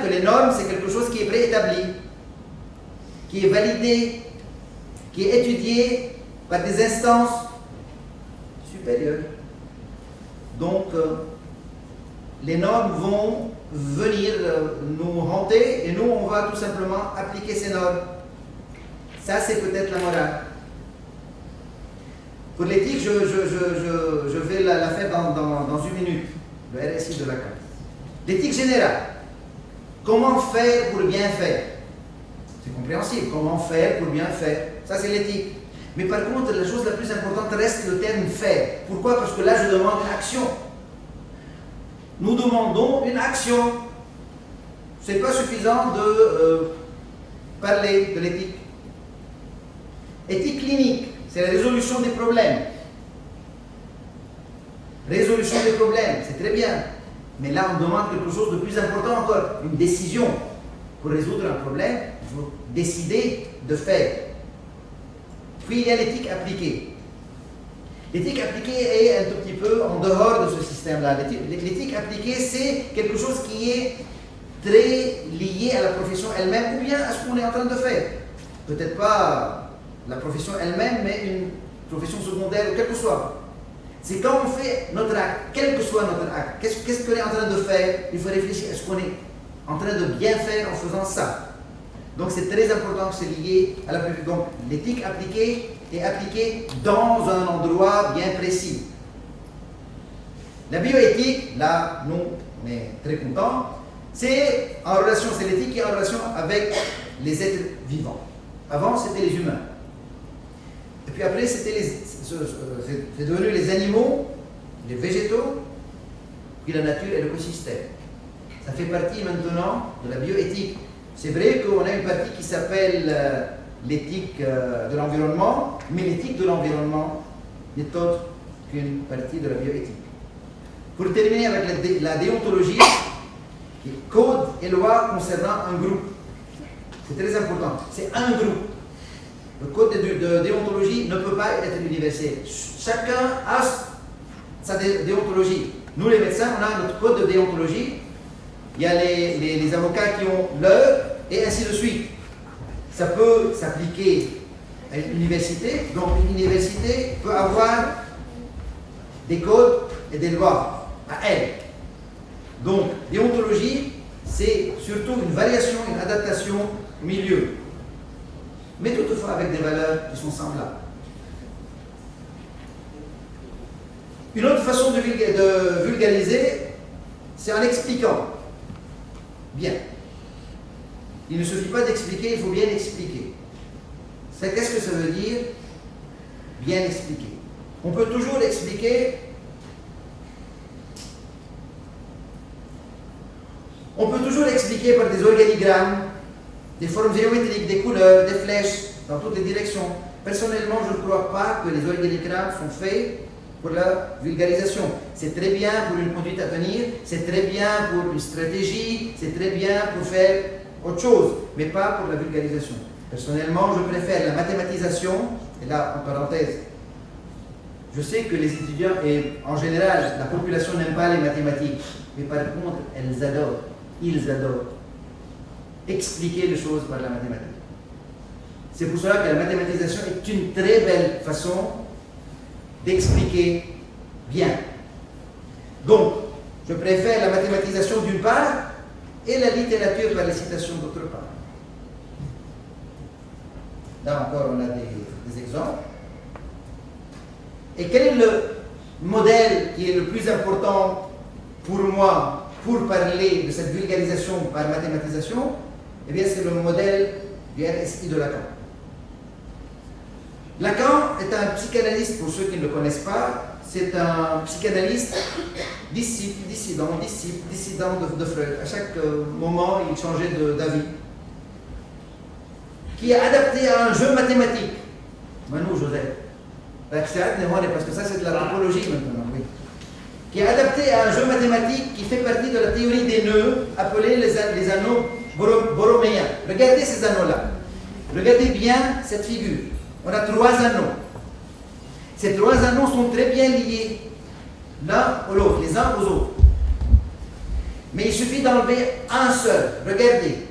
que les normes, c'est quelque chose qui est préétabli, qui est validé, qui est étudié par des instances supérieures. Donc, les normes vont venir nous hanter et nous, on va tout simplement appliquer ces normes. Ça, c'est peut-être la morale. Pour l'éthique, je vais la faire dans une minute, le RSI de la carte. L'éthique générale. Comment faire pour bien faire? C'est compréhensible. Comment faire pour bien faire? Ça, c'est l'éthique. Mais par contre, la chose la plus importante reste le terme faire. Pourquoi? Parce que là, je demande une action. Nous demandons une action. Ce n'est pas suffisant de parler de l'éthique. Éthique clinique, c'est la résolution des problèmes. Résolution des problèmes, c'est très bien. Mais là, on demande quelque chose de plus important encore, une décision. Pour résoudre un problème, il faut décider de faire. Puis il y a l'éthique appliquée. L'éthique appliquée est un tout petit peu en dehors de ce système-là. L'éthique appliquée, c'est quelque chose qui est très lié à la profession elle-même ou bien à ce qu'on est en train de faire. Peut-être pas la profession elle-même, mais une profession secondaire ou quel que soit. C'est quand on fait notre acte, quel que soit notre acte, qu'est-ce qu'on est en train de faire, il faut réfléchir à ce qu'on est en train de bien faire en faisant ça. Donc c'est très important que c'est lié à la profession. Donc l'éthique appliquée est appliquée dans un endroit bien précis. La bioéthique, là, nous, on est très contents, c'est en relation, c'est l'éthique qui est en relation avec les êtres vivants. Avant, c'était les humains. Et puis après, c'est devenu les animaux, les végétaux, puis la nature et l'écosystème. Ça fait partie maintenant de la bioéthique. C'est vrai qu'on a une partie qui s'appelle l'éthique de l'environnement, mais l'éthique de l'environnement n'est autre qu'une partie de la bioéthique. Pour terminer avec la déontologie, les codes et lois concernant un groupe. C'est très important. C'est un groupe. Le code de déontologie ne peut pas être universel. Chacun a sa déontologie. Nous, les médecins, on a notre code de déontologie. Il y a les avocats qui ont leur, et ainsi de suite. Ça peut s'appliquer à une université. Donc, une université peut avoir des codes et des lois à elle. Donc, déontologie, c'est surtout une variation, une adaptation au milieu. Mais toutefois avec des valeurs qui sont semblables. Une autre façon de vulgariser, c'est en expliquant. bien. Il ne suffit pas d'expliquer, il faut bien expliquer. Qu'est-ce que ça veut dire, bien expliquer? On peut toujours expliquer. On peut toujours expliquer par des organigrammes, des formes géométriques, des couleurs, des flèches, dans toutes les directions. Personnellement, je ne crois pas que les organigrammes sont faits pour la vulgarisation. C'est très bien pour une conduite à tenir, c'est très bien pour une stratégie, c'est très bien pour faire autre chose, mais pas pour la vulgarisation. Personnellement, je préfère la mathématisation, et là, en parenthèse, je sais que les étudiants, et en général, la population n'aime pas les mathématiques, mais par contre, ils adorent expliquer les choses par la mathématique. C'est pour cela que la mathématisation est une très belle façon d'expliquer bien. Donc, je préfère la mathématisation d'une part et la littérature par les citations d'autre part. Là encore, on a des exemples. Et quel est le modèle qui est le plus important pour moi pour parler de cette vulgarisation par mathématisation? Eh bien, c'est le modèle du RSI de Lacan. Lacan est un psychanalyste, pour ceux qui ne le connaissent pas, c'est un psychanalyste dissident de Freud. À chaque moment, il changeait d'avis. Qui est adapté à un jeu mathématique. Manu, Joseph. Parce que ça, c'est de la topologie maintenant. Oui. Qui est adapté à un jeu mathématique qui fait partie de la théorie des nœuds, appelée les anneaux borroméens. Regardez ces anneaux-là. Regardez bien cette figure. On a 3 anneaux. Ces 3 anneaux sont très bien liés l'un à l'autre, les uns aux autres. Mais il suffit d'enlever un seul. Regardez.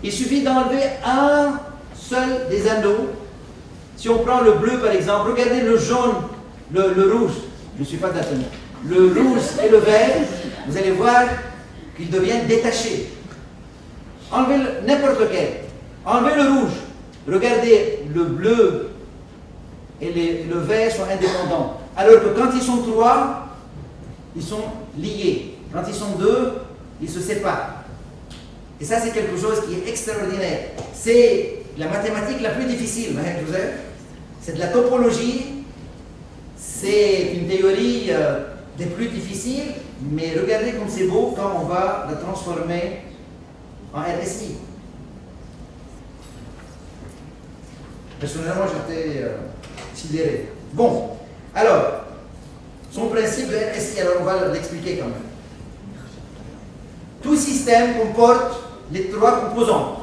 Il suffit d'enlever un seul des anneaux. Si on prend le bleu par exemple, regardez le jaune, le rouge. Je ne suis pas daltonien. Le rouge et le vert, vous allez voir qu'ils deviennent détachés. Enlevez n'importe lequel. Enlevez le rouge. Regardez, le bleu et le vert sont indépendants. Alors que quand ils sont 3, ils sont liés. Quand ils sont 2, ils se séparent. Et ça, c'est quelque chose qui est extraordinaire. C'est la mathématique la plus difficile, Joseph. C'est de la topologie. C'est une théorie des plus difficiles. Mais regardez comme c'est beau quand on va la transformer en RSI. Personnellement, j'étais sidéré. Bon, alors, son principe de RSI, alors on va l'expliquer quand même. Tout système comporte les 3 composantes.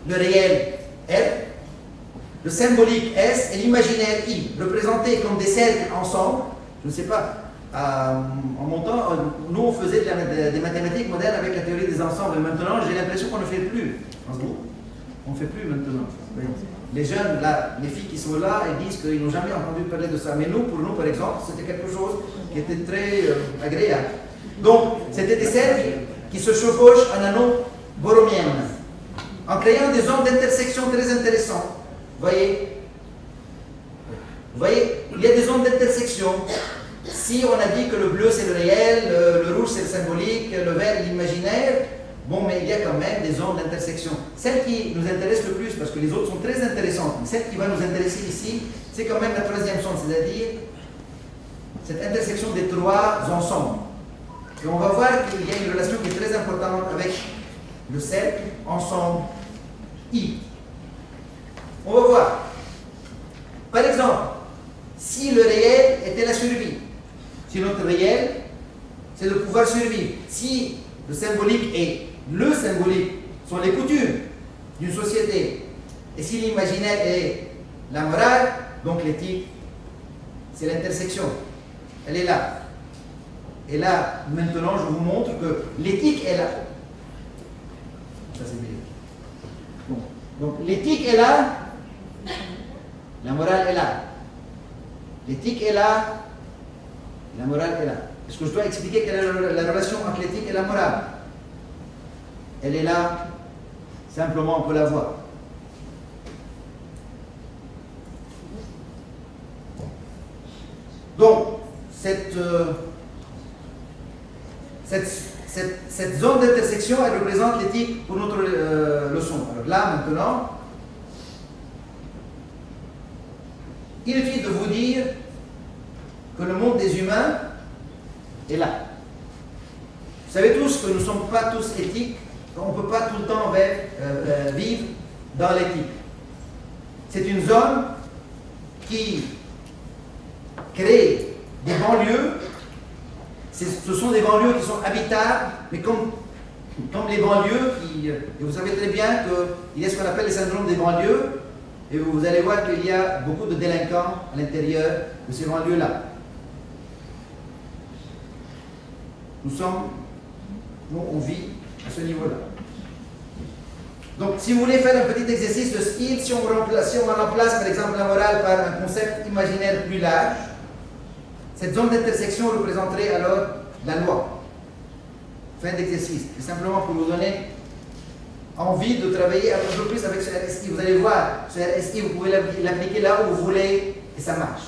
Le réel R, le symbolique S et l'imaginaire I, représentés comme des cercles ensemble. Je ne sais pas, en mon temps, nous on faisait des mathématiques modernes avec la théorie des ensembles. Maintenant, j'ai l'impression qu'on ne fait plus. On ne fait plus maintenant. Les jeunes, là, les filles qui sont là, elles disent qu'ils n'ont jamais entendu parler de ça. Mais nous, pour nous, par exemple, c'était quelque chose qui était très agréable. Donc, c'était des cercles qui se chevauchent en anneaux borroméens, en créant des zones d'intersection très intéressantes. Vous voyez, il y a des zones d'intersection. Si on a dit que le bleu c'est le réel, le rouge c'est le symbolique, le vert l'imaginaire, bon, mais il y a quand même des zones d'intersection. Celle qui nous intéresse le plus, parce que les autres sont très intéressantes, mais celle qui va nous intéresser ici, c'est quand même la 3e zone, c'est-à-dire cette intersection des 3 ensembles. Et on va voir qu'il y a une relation qui est très importante avec le cercle, ensemble, I. On va voir. Par exemple, si le réel était la survie, si notre réel, c'est de pouvoir survivre, si le symbolique et le symbolique sont les coutumes d'une société, et si l'imaginaire est la morale, donc l'éthique, c'est l'intersection. Elle est là. Et là, maintenant, je vous montre que l'éthique est là. Ça, c'est bien. Bon. Donc, l'éthique est là, la morale est là. L'éthique est là, la morale est là. Est-ce que je dois expliquer quelle est la relation entre l'éthique et la morale? Elle est là, simplement on peut la voir. Donc, cette zone d'intersection, elle représente l'éthique pour notre leçon. Alors là, maintenant, inutile de vous dire que le monde des humains est là. Vous savez tous que nous ne sommes pas tous éthiques, on ne peut pas tout le temps vivre dans l'éthique. C'est une zone qui crée des banlieues. Ce sont des banlieues qui sont habitables, mais comme les banlieues, et vous savez très bien qu'il y a ce qu'on appelle le syndrome des banlieues, et vous allez voir qu'il y a beaucoup de délinquants à l'intérieur de ces banlieues-là. Nous, on vit à ce niveau-là. Donc, si vous voulez faire un petit exercice de style, si on remplace par exemple la morale par un concept imaginaire plus large, cette zone d'intersection représenterait alors la loi. Fin d'exercice. C'est simplement pour vous donner envie de travailler un peu plus avec ce RSI. Vous allez voir, ce RSI, vous pouvez l'appliquer là où vous voulez et ça marche.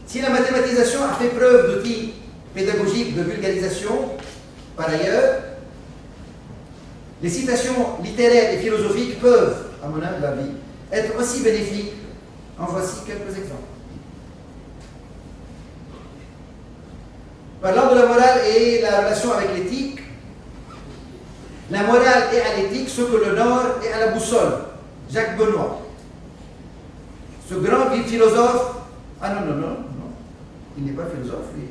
Si la mathématisation a fait preuve d'outils pédagogiques de vulgarisation, par ailleurs, les citations littéraires et philosophiques peuvent, à mon humble avis, être aussi bénéfiques. En voici quelques exemples. Parlant de la morale et la relation avec l'éthique, la morale est à l'éthique ce que le Nord est à la boussole. Jacques Benoît. Ce grand philosophe, non, il n'est pas philosophe, lui.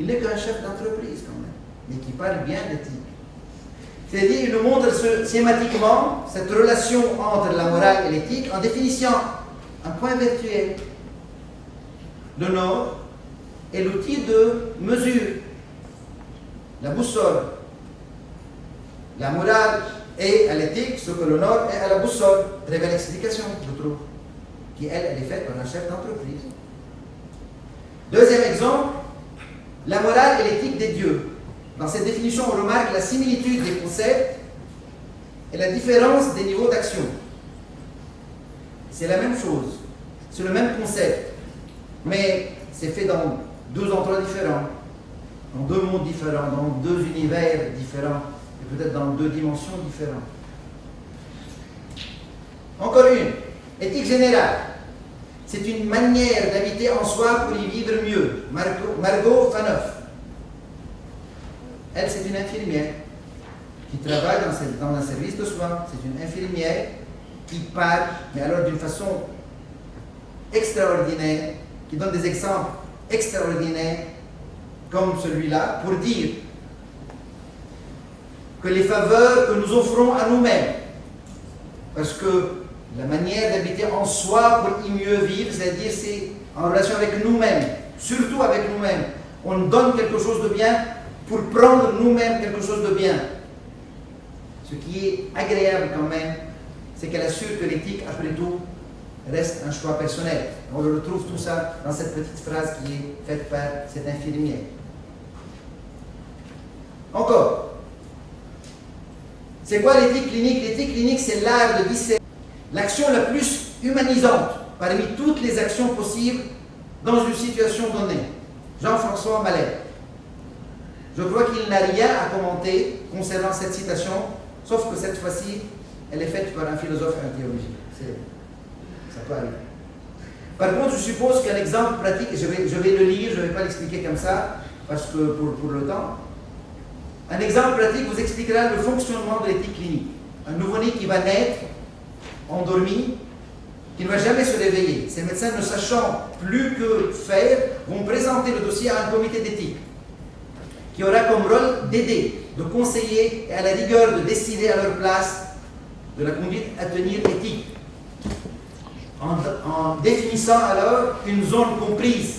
Il n'est qu'un chef d'entreprise quand même, mais qui parle bien d'éthique. C'est-à-dire, il nous montre schématiquement cette relation entre la morale et l'éthique en définissant un point virtuel. Le Nord est l'outil de mesure, la boussole. La morale est à l'éthique ce que le Nord est à la boussole. Très belle explication, je trouve, qui elle est faite par un chef d'entreprise. Deuxième exemple, la morale et l'éthique des dieux. Dans cette définition, on remarque la similitude des concepts et la différence des niveaux d'action. C'est la même chose, c'est le même concept, mais c'est fait dans deux endroits différents, dans deux mondes différents, dans deux univers différents, et peut-être dans deux dimensions différentes. Encore une, éthique générale. C'est une manière d'habiter en soi pour y vivre mieux. Margot Faneuf. Elle, c'est une infirmière qui travaille dans un service de soins. C'est une infirmière qui parle, mais alors d'une façon extraordinaire, qui donne des exemples extraordinaires comme celui-là pour dire que les faveurs que nous offrons à nous-mêmes, parce que la manière d'habiter en soi pour y mieux vivre, c'est-à-dire c'est en relation avec nous-mêmes, surtout avec nous-mêmes. On donne quelque chose de bien pour prendre nous-mêmes quelque chose de bien. Ce qui est agréable quand même, c'est qu'elle assure que l'éthique, après tout, reste un choix personnel. On le retrouve tout ça dans cette petite phrase qui est faite par cette infirmière. Encore. C'est quoi l'éthique clinique? L'éthique clinique, c'est l'art de discerner l'action la plus humanisante parmi toutes les actions possibles dans une situation donnée. Jean-François Mallet. Je crois qu'il n'a rien à commenter concernant cette citation, sauf que cette fois-ci, elle est faite par un philosophe et un théologien. Ça peut arriver. Par contre, je suppose qu'un exemple pratique, je vais le lire, je ne vais pas l'expliquer comme ça, parce que pour le temps. Un exemple pratique vous expliquera le fonctionnement de l'éthique clinique. Un nouveau-né qui va naître, endormi, qui ne va jamais se réveiller. Ces médecins, ne sachant plus que faire, vont présenter le dossier à un comité d'éthique, qui aura comme rôle d'aider, de conseiller et à la rigueur de décider à leur place de la conduite à tenir éthique. En définissant alors une zone comprise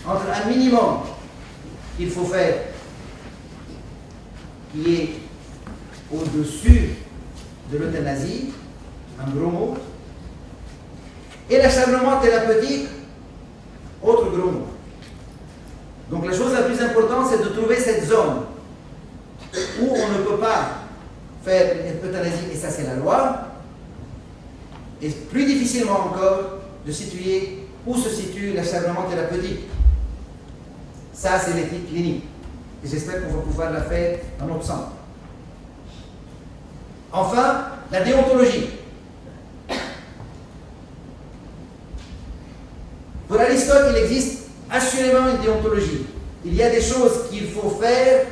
entre un minimum qu'il faut faire, qui est au-dessus de l'euthanasie, un gros mot, et l'acharnement thérapeutique, autre gros mot. Donc la chose la plus importante, c'est de trouver cette zone où on ne peut pas faire une euthanasie, et ça c'est la loi, et plus difficilement encore de situer où se situe l'acharnement thérapeutique. Ça, c'est l'éthique clinique. Et j'espère qu'on va pouvoir la faire dans notre centre. Enfin, la déontologie. Pour Aristote, il existe assurément une déontologie. Il y a des choses qu'il faut faire,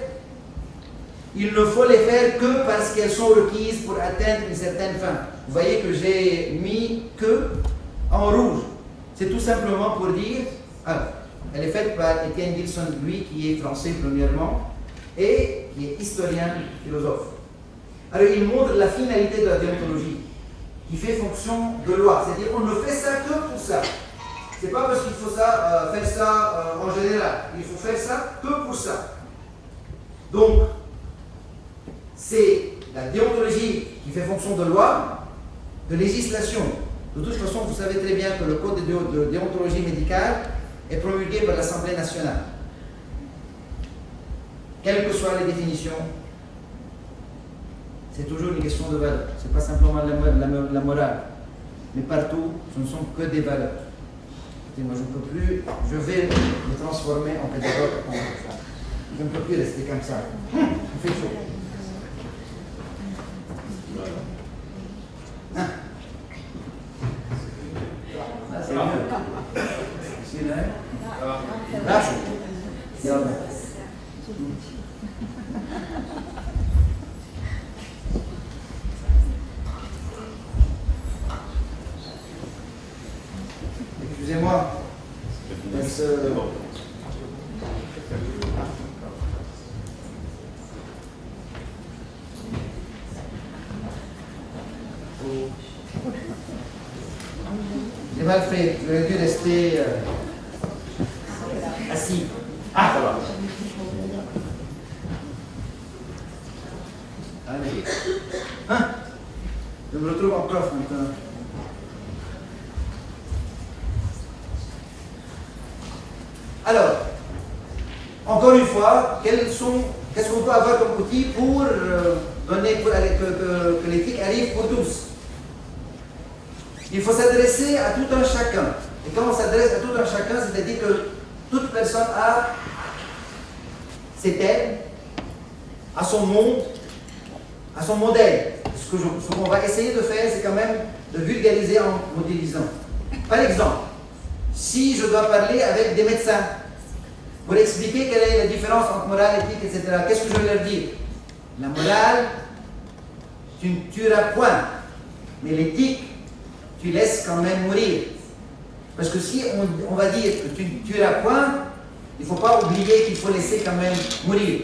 il ne faut les faire que parce qu'elles sont requises pour atteindre une certaine fin. Vous voyez que j'ai mis que en rouge. C'est tout simplement pour dire, alors, elle est faite par Étienne Gilson, lui qui est français premièrement, et qui est historien, philosophe. Alors il montre la finalité de la déontologie, qui fait fonction de loi. C'est-à-dire on ne fait ça que pour ça. C'est pas parce qu'il faut faire ça en général. Il faut faire ça que pour ça. Donc, c'est la déontologie qui fait fonction de loi, de législation. De toute façon, vous savez très bien que le code de déontologie médicale est promulgué par l'Assemblée nationale. Quelles que soient les définitions, c'est toujours une question de valeur. Ce n'est pas simplement la morale. Mais partout, ce ne sont que des valeurs. Et moi, je ne peux plus, je vais me transformer en pédagogue. Je ne peux plus rester comme ça. Il fait chaud. Hein? Là, c'est mieux. Ici, là. Là, c'est bien. Excusez-moi. J'ai mal fait, j'aurais dû rester assis. Ah, ça va. Allez. Hein? Je me retrouve en prof maintenant. Alors, encore une fois, qu'est-ce qu'on peut avoir comme outil pour donner que l'éthique arrive pour tous? Il faut s'adresser à tout un chacun. Et quand on s'adresse à tout un chacun, c'est-à-dire que toute personne a ses thèmes, a son monde, a son modèle. Ce qu'on va essayer de faire, c'est quand même de vulgariser en modélisant. Par exemple, si je dois parler avec des médecins pour expliquer quelle est la différence entre morale, éthique, etc., qu'est-ce que je vais leur dire? La morale, tu ne tueras point, mais l'éthique, tu laisses quand même mourir. Parce que si on va dire que tu ne tueras point, il ne faut pas oublier qu'il faut laisser quand même mourir.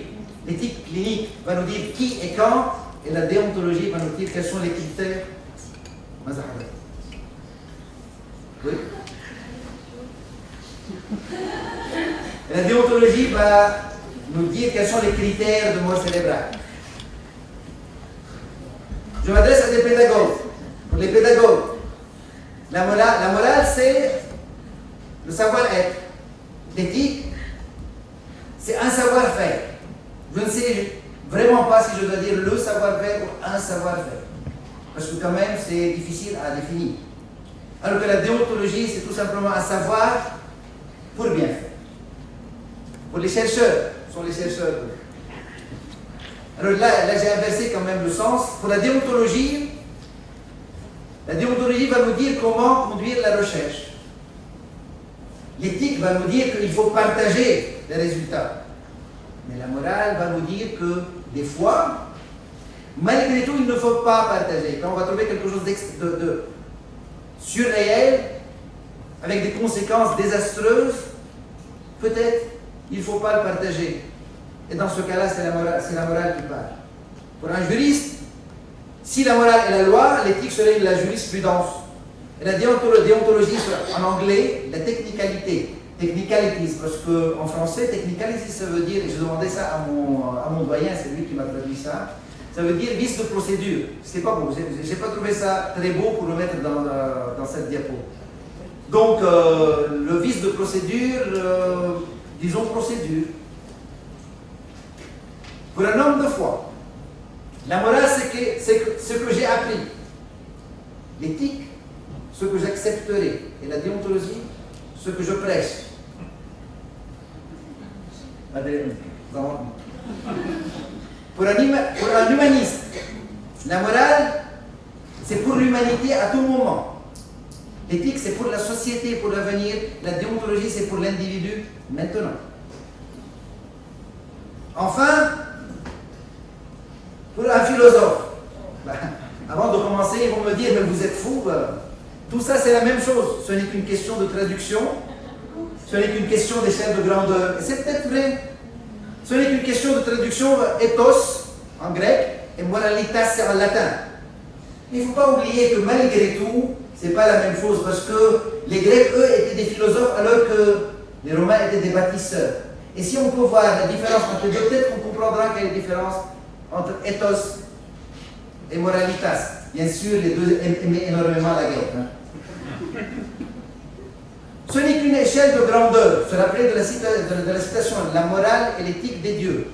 L'éthique clinique va nous dire qui et quand, et la déontologie va nous dire quels sont les critères. Oui. Et la déontologie va nous dire quels sont les critères de mort cérébrale. Je m'adresse à des pédagogues. Pour les pédagogues, la morale, c'est le savoir-être. L'éthique, c'est un savoir-faire. Je ne sais vraiment pas si je dois dire le savoir-faire ou un savoir-faire. Parce que quand même, c'est difficile à définir. Alors que la déontologie, c'est tout simplement un savoir pour bien faire. Pour les chercheurs, ce sont les chercheurs. Alors là j'ai inversé quand même le sens. Pour la déontologie va nous dire comment conduire la recherche. L'éthique va nous dire qu'il faut partager les résultats. Mais la morale va nous dire que des fois, malgré tout, il ne faut pas partager. Quand on va trouver quelque chose de surréel, avec des conséquences désastreuses, peut-être il ne faut pas le partager. Et dans ce cas-là, c'est la morale qui parle. Pour un juriste, si la morale est la loi, l'éthique serait la jurisprudence. Et la déontologie, en anglais, la technicalité. Technicalities, parce qu'en français, technicalities, ça veut dire, et je demandais ça à mon doyen, c'est lui qui m'a traduit ça, ça veut dire vice de procédure. C'est pas beau, j'ai pas trouvé ça très beau pour le mettre dans cette diapo. Donc, le vice de procédure, disons procédure. Pour un homme de foi, la morale, c'est ce que j'ai appris. L'éthique, ce que j'accepterai. Et la déontologie, ce que je prêche. Pour un humaniste, la morale, c'est pour l'humanité à tout moment. L'éthique, c'est pour la société, pour l'avenir. La déontologie, c'est pour l'individu maintenant. Enfin, pour un philosophe, avant de commencer, ils vont me dire, mais vous êtes fous. Tout ça, c'est la même chose. Ce n'est qu'une question de traduction. Ce n'est qu'une question d'échelle de grandeur. Et c'est peut-être vrai. Ce n'est qu'une question de traduction, ethos en grec et moralitas en latin. Mais il ne faut pas oublier que malgré tout, ce n'est pas la même chose, parce que les Grecs, eux, étaient des philosophes alors que les Romains étaient des bâtisseurs. Et si on peut voir la différence entre les deux, peut-être qu'on comprendra quelle est la différence entre ethos et moralitas. Bien sûr, les deux aimaient énormément la guerre. Hein. Ce n'est qu'une échelle de grandeur. Se rappeler de la citation, la morale et l'éthique des dieux,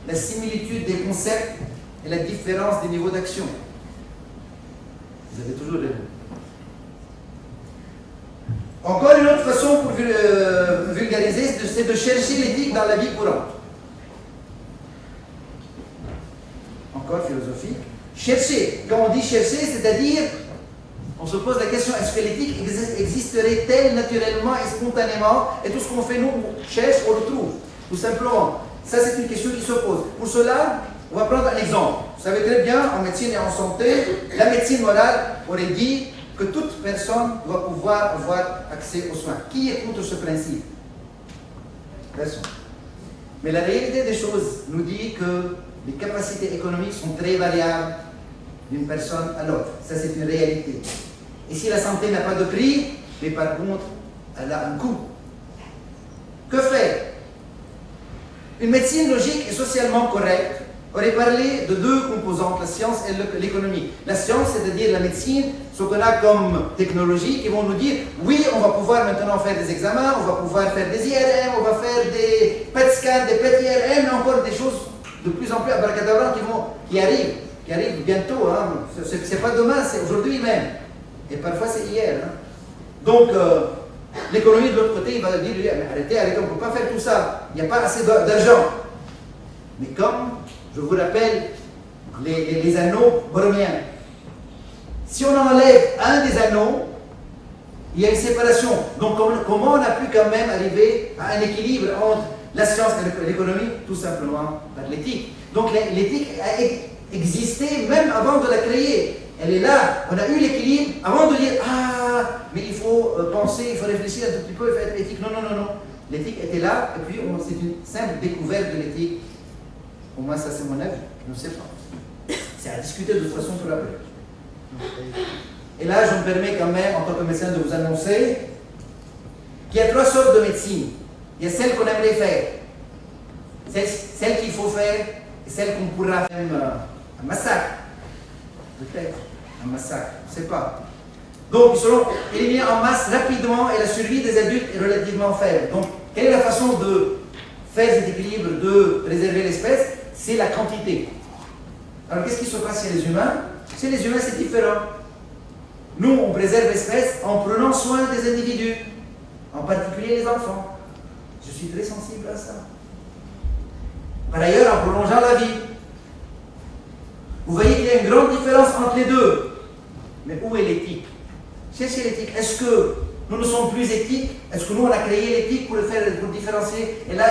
la similitude des concepts et la différence des niveaux d'action. Vous avez toujours raison. Encore une autre façon pour vulgariser, c'est de chercher l'éthique dans la vie courante. Encore philosophique. Chercher. Quand on dit chercher, c'est-à-dire, on se pose la question, est-ce que l'éthique existerait-elle naturellement et spontanément? Et tout ce qu'on fait, nous, on cherche, on le trouve. Tout simplement. Ça, c'est une question qui se pose. Pour cela, on va prendre un exemple. Vous savez très bien, en médecine et en santé, la médecine morale aurait dit que toute personne doit pouvoir avoir accès aux soins. Qui est contre ce principe? Personne. Mais la réalité des choses nous dit que les capacités économiques sont très variables d'une personne à l'autre. Ça, c'est une réalité. Et si la santé n'a pas de prix, mais par contre, elle a un coût. Que faire? Une médecine logique et socialement correcte aurait parlé de deux composantes, la science et l'économie. La science, c'est-à-dire la médecine, ce qu'on a comme technologie, qui vont nous dire, oui, on va pouvoir maintenant faire des examens, on va pouvoir faire des IRM, on va faire des PET scans, des PET IRM, mais encore des choses de plus en plus abracadabrantes qui arrivent bientôt. Hein. C'est pas demain, c'est aujourd'hui même. Et parfois c'est hier. Hein. Donc, l'économie de l'autre côté, il va dire, arrêtez, on ne peut pas faire tout ça. Il n'y a pas assez d'argent. Mais comme, je vous rappelle, les anneaux borroméens. Si on enlève un des anneaux, il y a une séparation. Donc, comment on a pu quand même arriver à un équilibre entre la science et l'économie? Tout simplement par l'éthique. Donc, l'éthique a existé même avant de la créer. Elle est là. On a eu l'équilibre avant de dire « Ah, mais il faut penser, il faut réfléchir un tout petit peu, il faut être éthique. » Non, non, non, non. L'éthique était là, et puis c'est une simple découverte de l'éthique. Au moins, ça c'est mon avis. Je ne sais pas. C'est à discuter de toute façon pour après. Et là, je me permets quand même, en tant que médecin, de vous annoncer qu'il y a trois sortes de médecine. Il y a celle qu'on aimerait faire, celle qu'il faut faire, et celle qu'on pourra faire un massacre. Peut-être un massacre, je ne sais pas. Donc, ils seront éliminés en masse rapidement et la survie des adultes est relativement faible. Donc, quelle est la façon de faire cet équilibre, de préserver l'espèce? C'est la quantité. Alors, qu'est-ce qui se passe chez les humains? Chez les humains, c'est différent. Nous, on préserve l'espèce en prenant soin des individus, en particulier les enfants. Je suis très sensible à ça. Par ailleurs, en prolongeant la vie. Vous voyez qu'il y a une grande différence entre les deux. Mais où est l'éthique? Cherchez l'éthique. Est-ce que nous ne sommes plus éthiques? Est-ce que nous, on a créé l'éthique pour le faire, pour le différencier? Et là,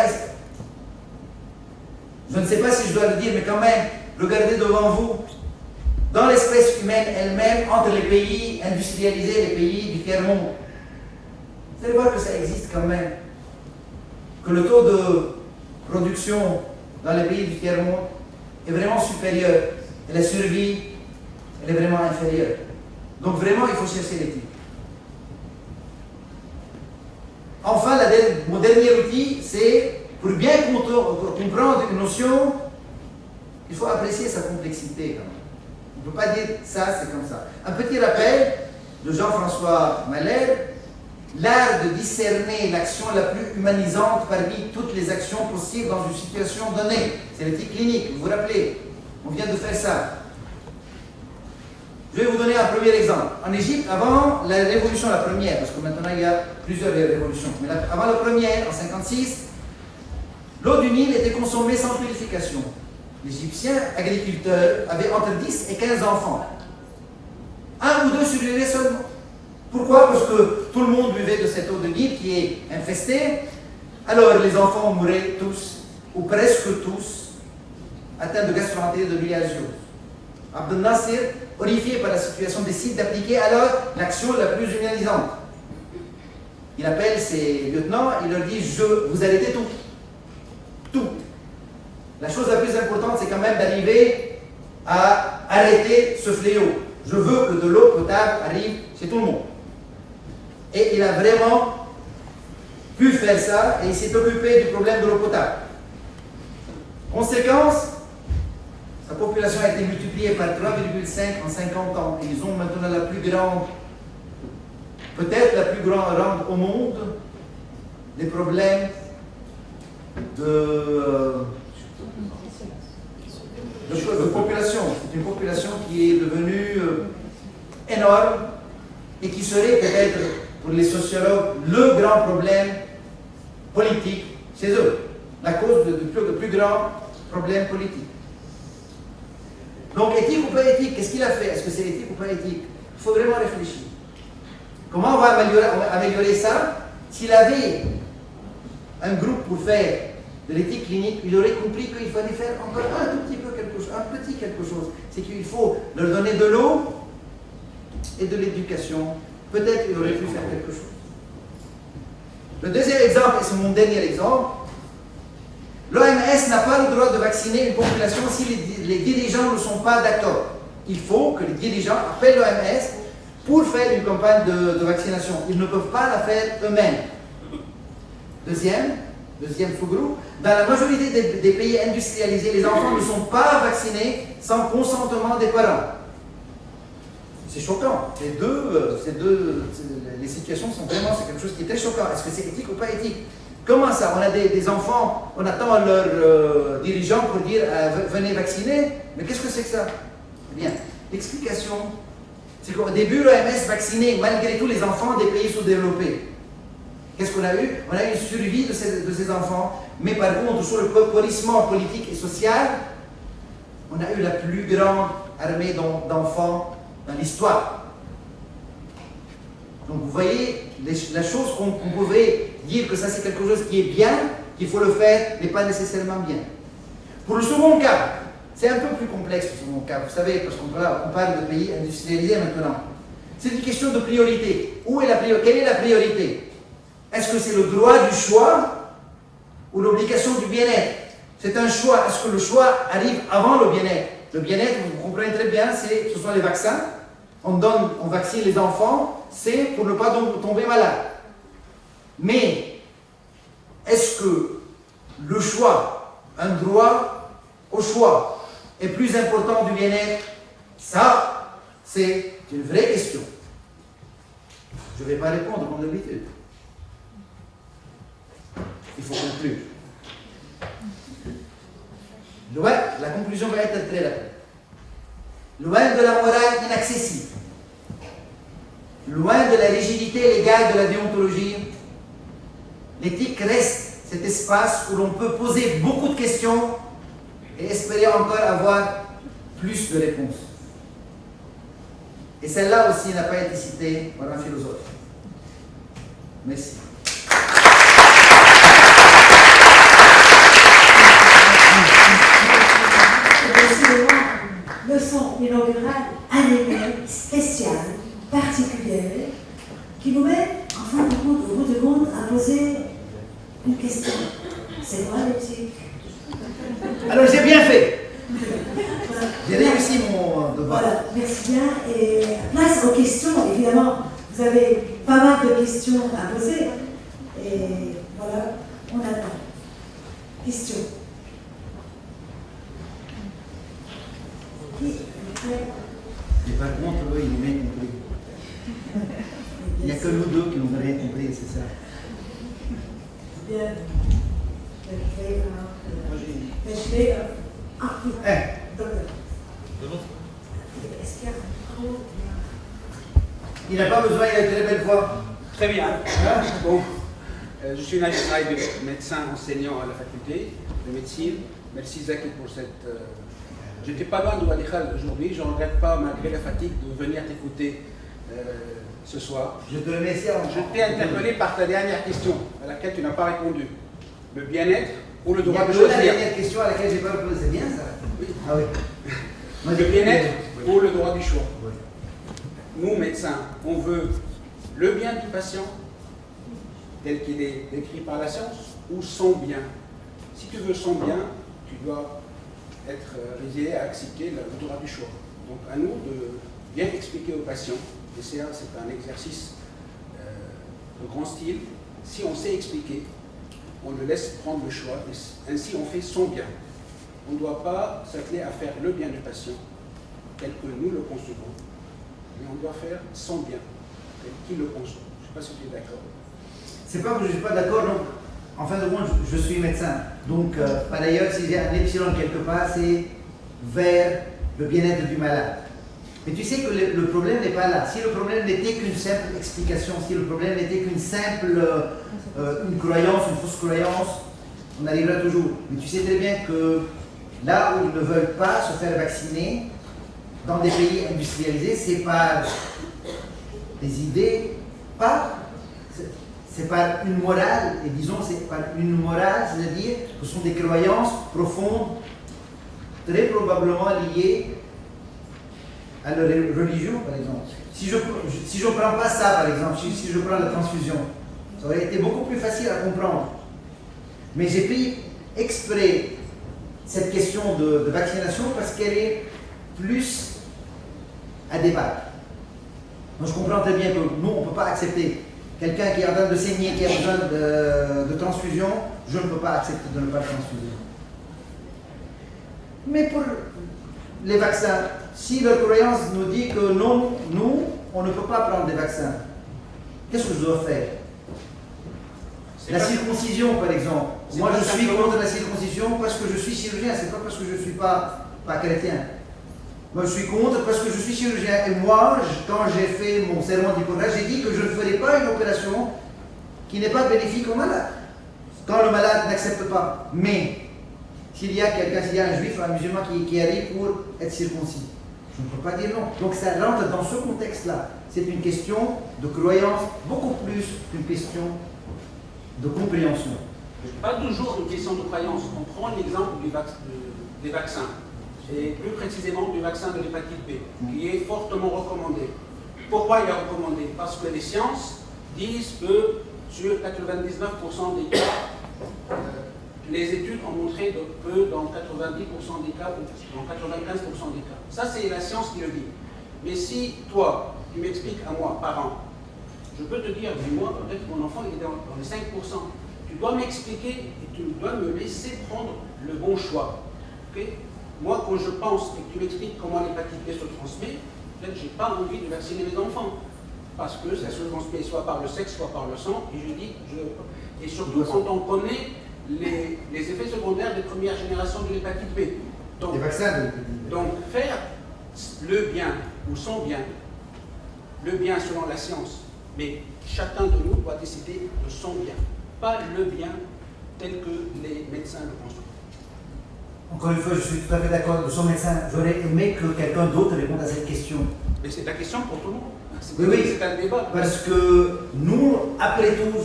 je ne sais pas si je dois le dire, mais quand même, regardez devant vous, dans l'espèce humaine elle-même, entre les pays industrialisés et les pays du tiers-monde. Vous allez voir que ça existe quand même. Que le taux de production dans les pays du tiers-monde est vraiment supérieur. Et la survie, elle est vraiment inférieure. Donc vraiment, il faut chercher l'éthique. Enfin, mon dernier outil, c'est, pour bien comprendre une notion, il faut apprécier sa complexité quand même. On ne peut pas dire ça, c'est comme ça. Un petit rappel de Jean-François Malher, l'art de discerner l'action la plus humanisante parmi toutes les actions possibles dans une situation donnée. C'est l'éthique clinique, vous vous rappelez? On vient de faire ça. Je vais vous donner un premier exemple. En Égypte, avant la révolution, la première, parce que maintenant il y a plusieurs révolutions, mais avant la première, en 1956, L'eau du Nil était consommée sans purification. L'Égyptien agriculteur avait entre 10 et 15 enfants. 1 ou 2 survivaient seulement. Pourquoi? Parce que tout le monde buvait de cette eau de Nil qui est infestée. Alors les enfants mouraient tous, ou presque tous, atteints de gastro-entérite de bilharziose. Abdel Nasser, horrifié par la situation, décide d'appliquer alors l'action la plus humanisante. Il appelle ses lieutenants, il leur dit « vous arrêtez tout. Tout. La chose la plus importante, c'est quand même d'arriver à arrêter ce fléau. Je veux que de l'eau potable arrive chez tout le monde. » Et il a vraiment pu faire ça, et il s'est occupé du problème de l'eau potable. Conséquence, sa population a été multipliée par 3,5 en 50 ans. Et ils ont maintenant la plus grande, peut-être la plus grande au monde, des problèmes de population. C'est une population qui est devenue énorme et qui serait peut-être, pour les sociologues, le grand problème politique chez eux. La cause du plus grand problème politique. Donc, éthique ou pas éthique, qu'est-ce qu'il a fait? Est-ce que c'est éthique ou pas éthique? Il faut vraiment réfléchir. Comment on va améliorer ça? S'il avait un groupe pour faire de l'éthique clinique, il aurait compris qu'il fallait faire encore un tout petit peu quelque chose, un petit quelque chose. C'est qu'il faut leur donner de l'eau et de l'éducation. Peut-être qu'il aurait pu faire quelque chose. Le deuxième exemple, et c'est mon dernier exemple, l'OMS n'a pas le droit de vacciner une population si les dirigeants ne sont pas d'accord. Il faut que les dirigeants appellent l'OMS pour faire une campagne de vaccination. Ils ne peuvent pas la faire eux-mêmes. Deuxième sous-groupe, dans la majorité des pays industrialisés, les enfants ne sont pas vaccinés sans consentement des parents. C'est choquant. Les situations sont vraiment, c'est quelque chose qui est très choquant. Est-ce que c'est éthique ou pas éthique? Comment ça? On a des enfants, on attend leurs dirigeants pour dire venez vacciner, mais qu'est-ce que c'est que ça? Bien, l'explication, c'est qu'au début, l'OMS vaccinait malgré tout les enfants des pays sous-développés. Qu'est-ce qu'on a eu? On a eu une survie de ces enfants, mais par contre, sur le pourrissement politique et social, on a eu la plus grande armée d'enfants dans l'histoire. Donc vous voyez, la chose qu'on pouvait dire que ça c'est quelque chose qui est bien, qu'il faut le faire, n'est pas nécessairement bien. Pour le second cas, c'est un peu plus complexe le second cas, vous savez, parce qu'on parle de pays industrialisés maintenant. C'est une question de priorité. Quelle est la priorité? Est-ce que c'est le droit du choix ou l'obligation du bien-être? C'est un choix. Est-ce que le choix arrive avant le bien-être? Le bien-être, vous comprenez très bien, ce sont les vaccins. On vaccine les enfants, c'est pour ne pas tomber malade. Mais, est-ce que le choix, un droit au choix, est plus important du bien-être? Ça, c'est une vraie question. Je ne vais pas répondre comme d'habitude. Il faut conclure. La conclusion va être très rapide. Loin de la morale inaccessible, loin de la rigidité légale de la déontologie, l'éthique reste cet espace où l'on peut poser beaucoup de questions et espérer encore avoir plus de réponses. Et celle-là aussi n'a pas été citée par un philosophe. Merci. Leçon inaugurale, animée, spéciale, particulière, qui nous met, en fin de compte, au bout de compte, à poser une question. C'est quoi l'éthique? Alors j'ai bien fait. J'ai réussi mon devoir. Voilà, merci bien. Et place aux questions, évidemment, vous avez pas mal de questions à poser. Et voilà, on attend. Questions. Et par contre, eux, ils n'ont rien compris. Il n'y a que nous deux qui n'ont rien compris, c'est ça. Bien. Est-ce qu'il y a un micro? Il n'a pas besoin, il a une très belle voix. Très bien. Hein? Bon. Je suis Naïm Saïd, médecin enseignant à la faculté de médecine. Merci Zaki pour cette... Je n'étais pas loin de Wadi Khal aujourd'hui, je ne regrette pas, malgré la fatigue, de venir t'écouter ce soir. Je te remercie. Je t'ai interpellé par ta dernière question, à laquelle tu n'as pas répondu. Le bien-être ou le droit de choisir? La dernière question à laquelle j'ai pas répondu, c'est bien ça? Oui. Ah oui. Moi, le bien-être ou le droit du choix? Oui. Nous, médecins, on veut le bien du patient, tel qu'il est décrit par la science, ou son bien. Si tu veux son bien, tu dois être résilié à accepter le droit du choix. Donc à nous de bien expliquer aux patients, et c'est un exercice de grand style, si on sait expliquer, on le laisse prendre le choix, et ainsi on fait son bien. On ne doit pas s'atteler à faire le bien du patient, tel que nous le concevons, mais on doit faire son bien, tel qu'il le conçoit. Je ne sais pas si tu es d'accord. C'est pas que je ne suis pas d'accord, donc en fin de compte, je suis médecin. Donc, par ailleurs, si j'ai un epsilon quelque part, c'est vers le bien-être du malade. Mais tu sais que le problème n'est pas là. Si le problème n'était qu'une simple explication, si le problème n'était qu'une simple une croyance, une fausse croyance, on arrivera toujours. Mais tu sais très bien que là où ils ne veulent pas se faire vacciner, dans des pays industrialisés, c'est par des idées, c'est par une morale, et disons c'est par une morale, c'est-à-dire que ce sont des croyances profondes, très probablement liées à leur religion, par exemple. Si je ne prends pas ça, par exemple, si je prends la transfusion, ça aurait été beaucoup plus facile à comprendre. Mais j'ai pris exprès cette question de vaccination parce qu'elle est plus à débattre. Donc je comprends très bien que nous, on ne peut pas accepter quelqu'un qui est en train de saigner, qui a besoin de transfusion, je ne peux pas accepter de ne pas transfuser. Mais pour les vaccins, si leur croyance nous dit que non, nous, on ne peut pas prendre des vaccins, qu'est-ce que je dois faire? La circoncision, par exemple. Moi, je suis contre la circoncision parce que je suis chirurgien, c'est pas parce que je ne suis pas chrétien. Moi, je suis contre parce que je suis chirurgien. Et moi, quand j'ai fait mon serment d'Hippocrate, j'ai dit que je ne ferai pas une opération qui n'est pas bénéfique au malade. Quand le malade n'accepte pas. Mais, s'il y a quelqu'un, s'il y a un juif, un musulman qui arrive pour être circoncis, je ne peux pas dire non. Donc, ça rentre dans ce contexte-là. C'est une question de croyance, beaucoup plus qu'une question de compréhension. Pas toujours une question de croyance. On prend l'exemple des vaccins, et plus précisément du vaccin de l'hépatite B, qui est fortement recommandé. Pourquoi il est recommandé? Parce que les sciences disent que sur 99% des cas, les études ont montré que dans 90% des cas, ou dans 95% des cas. Ça, c'est la science qui le dit. Mais si toi, tu m'expliques à moi, parent, je peux te dire, mais moi, peut-être mon enfant il est dans les 5%. Tu dois m'expliquer et tu dois me laisser prendre le bon choix. Okay? Moi, quand je pense et que tu m'expliques comment l'hépatite B se transmet, peut-être que je n'ai pas envie de vacciner mes enfants. Parce que ça se transmet soit par le sexe, soit par le sang. Et je dis, et surtout quand on connaît les effets secondaires des premières générations de l'hépatite B. Donc, des vaccins de l'hépatite B. Donc, faire le bien ou son bien, le bien selon la science, mais chacun de nous doit décider de son bien, pas le bien tel que les médecins le construisent. Encore une fois, je suis tout à fait d'accord de son médecin. J'aurais aimé que quelqu'un d'autre réponde à cette question. Mais c'est la question pour tout le monde. Oui, c'est un débat. Parce que nous, après tout,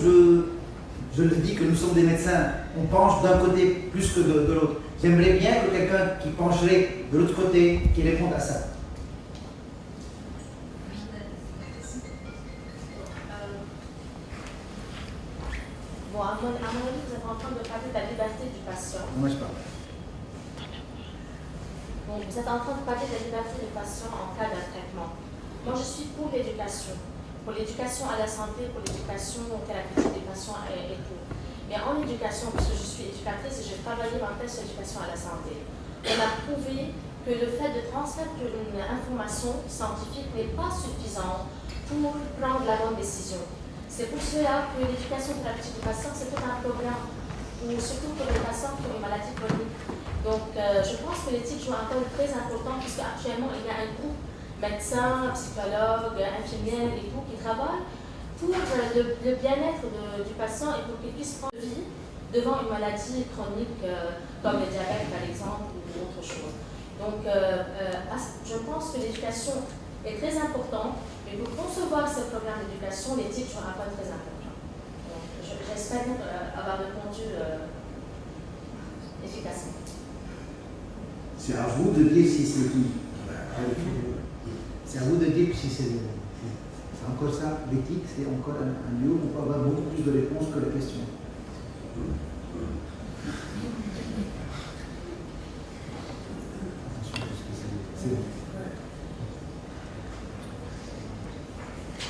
je le dis que nous sommes des médecins, on penche d'un côté plus que de l'autre. J'aimerais bien que quelqu'un qui pencherait de l'autre côté, qui réponde à ça. Bon, à mon avis, vous êtes en train de parler de la liberté du patient. Moi, je parle. Bon, vous êtes en train de parler de la liberté du patient en cas d'un traitement. Moi, je suis pour l'éducation à la santé, pour l'éducation au thérapeutique des patients et tout. Mais en éducation, puisque je suis éducatrice et j'ai travaillé en thèse sur l'éducation à la santé, on a prouvé que le fait de transmettre une information scientifique n'est pas suffisant pour prendre la bonne décision. C'est pour cela que l'éducation thérapeutique du patient, c'est tout un programme, surtout pour les patients qui ont une maladie chronique. Donc, je pense que l'éthique joue un rôle très important, puisque actuellement, il y a un groupe médecins, psychologues, infirmières et tout qui travaillent pour le bien-être du patient et pour qu'il puisse prendre vie devant une maladie chronique comme le diabète par exemple ou autre chose. Donc je pense que l'éducation est très importante, mais pour concevoir ce programme d'éducation, l'éthique sera pas très important. Donc j'espère avoir répondu efficacement. C'est à vous de dire si c'est qui. C'est à vous de dire si c'est encore ça, l'éthique, c'est encore un lieu où on peut avoir beaucoup plus de réponses que les questions.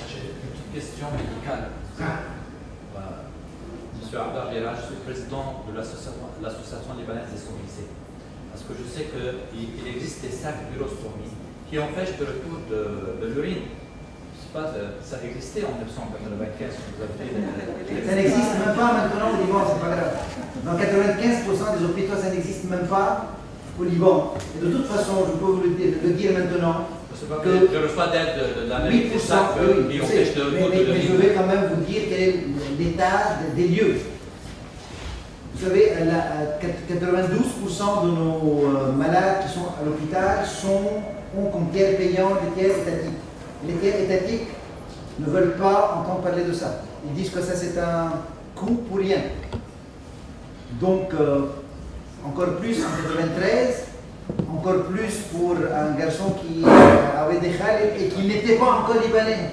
J'ai une petite question médicale. Monsieur Abdar Bera, je suis président de l'association libanaise des sourds-lycées. Parce que je sais qu'il existe des sacs d'urostomie qui empêchent le retour de l'urine. Je ne sais pas, ça existait en 1995. Ça n'existe même pas maintenant au Liban, c'est pas grave. Dans 95% des hôpitaux, ça n'existe même pas au Liban. Et de toute façon, je peux vous le dire maintenant. Que je reçois d'aide de l'Amérique des sacs qui empêchent le retour de l'urine. Mais je vais quand même vous dire quel est l'état des lieux. Vous savez, 92% de nos malades qui sont à l'hôpital ont comme tiers payant des tiers étatiques. Les tiers étatiques ne veulent pas entendre parler de ça. Ils disent que ça c'est un coût pour rien. Donc, encore plus en 93, encore plus pour un garçon qui avait des khalid et qui n'était pas encore libanais.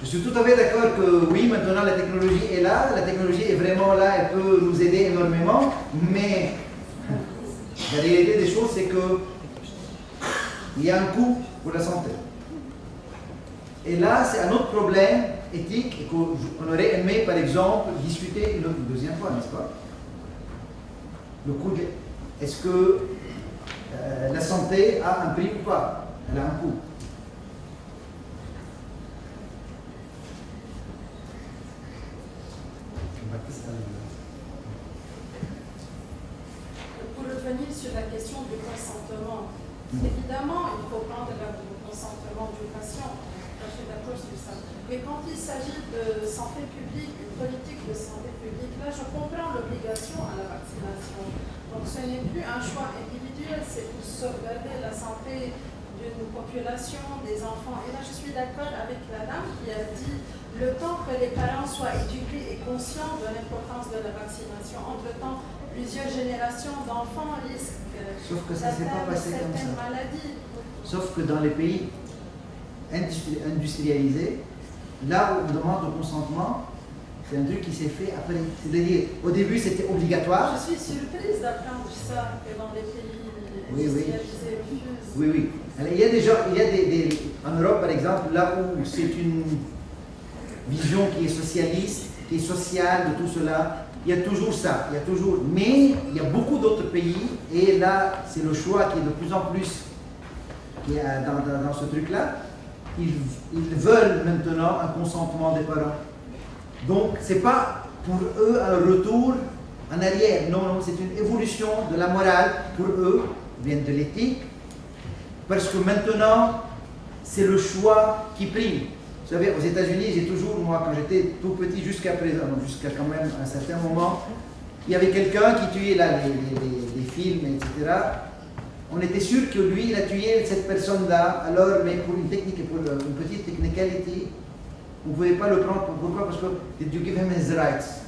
Je suis tout à fait d'accord que oui, maintenant la technologie est là, la technologie est vraiment là, elle peut nous aider énormément, mais la réalité des choses, c'est qu'il y a un coût pour la santé. Et là, c'est un autre problème éthique et qu'on aurait aimé, par exemple, discuter une deuxième fois, n'est-ce pas? Le coût de... Est-ce que la santé a un prix ou pas? Elle a un coût. Pour revenir sur la question du consentement, évidemment, il faut prendre le consentement du patient. Je suis d'accord sur ça. Mais quand il s'agit de santé publique, une politique de santé publique, là, je comprends l'obligation à la vaccination. Donc, ce n'est plus un choix individuel, c'est pour sauvegarder la santé d'une population, des enfants. Et là, je suis d'accord avec la dame qui a dit le temps que les parents soient éduqués et conscients de l'importance de la vaccination. Entre-temps, plusieurs générations d'enfants risquent d'atteindre certaines maladies. Sauf que dans les pays industrialisés, là où on demande le consentement, c'est un truc qui s'est fait après. C'est-à-dire, au début, c'était obligatoire. Je suis surprise d'apprendre ça, que dans les pays industrialisés refusent. Oui, oui. Alors, il y a des gens, en Europe, par exemple, là où c'est une vision qui est socialiste, qui est sociale, de tout cela, il y a toujours ça, il y a toujours. Mais il y a beaucoup d'autres pays, et là, c'est le choix qui est de plus en plus qui est dans ce truc-là. Ils veulent maintenant un consentement des parents. Donc, ce n'est pas pour eux un retour en arrière. Non, non, c'est une évolution de la morale pour eux, bien de l'éthique, parce que maintenant, c'est le choix qui prime. Vous savez, aux États-Unis, j'ai toujours, moi, quand j'étais tout petit, jusqu'à présent, jusqu'à quand même un certain moment, il y avait quelqu'un qui tuait là, les films, etc. On était sûr que lui, il a tué cette personne-là, alors, mais pour une technique, pour une petite technicalité, vous ne pouvez pas le prendre. Pourquoi? Parce que did you give him his rights?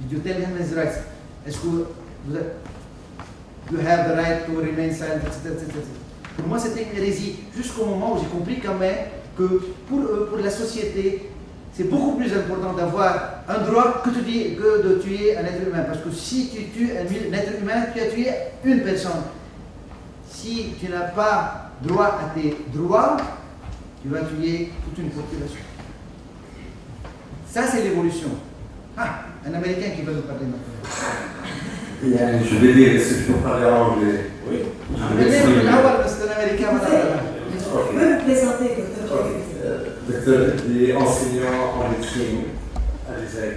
Did you tell him his rights? Est-ce que vous avez, you have the right to remain silent, etc. Pour moi, c'était une hérésie, jusqu'au moment où j'ai compris quand même que pour eux, pour la société, c'est beaucoup plus important d'avoir un droit que de tuer un être humain. Parce que si tu tues un être humain, tu as tué une personne. Si tu n'as pas droit à tes droits, tu vas tuer toute une population. Ça, c'est l'évolution. Ah, un Américain qui va nous parler maintenant. Je vais dire, est-ce que je peux parler en anglais? Oui. C'est un Américain. Vous pouvez me présenter, docteur. Docteur, il est enseignant en médecine à l'ISEC.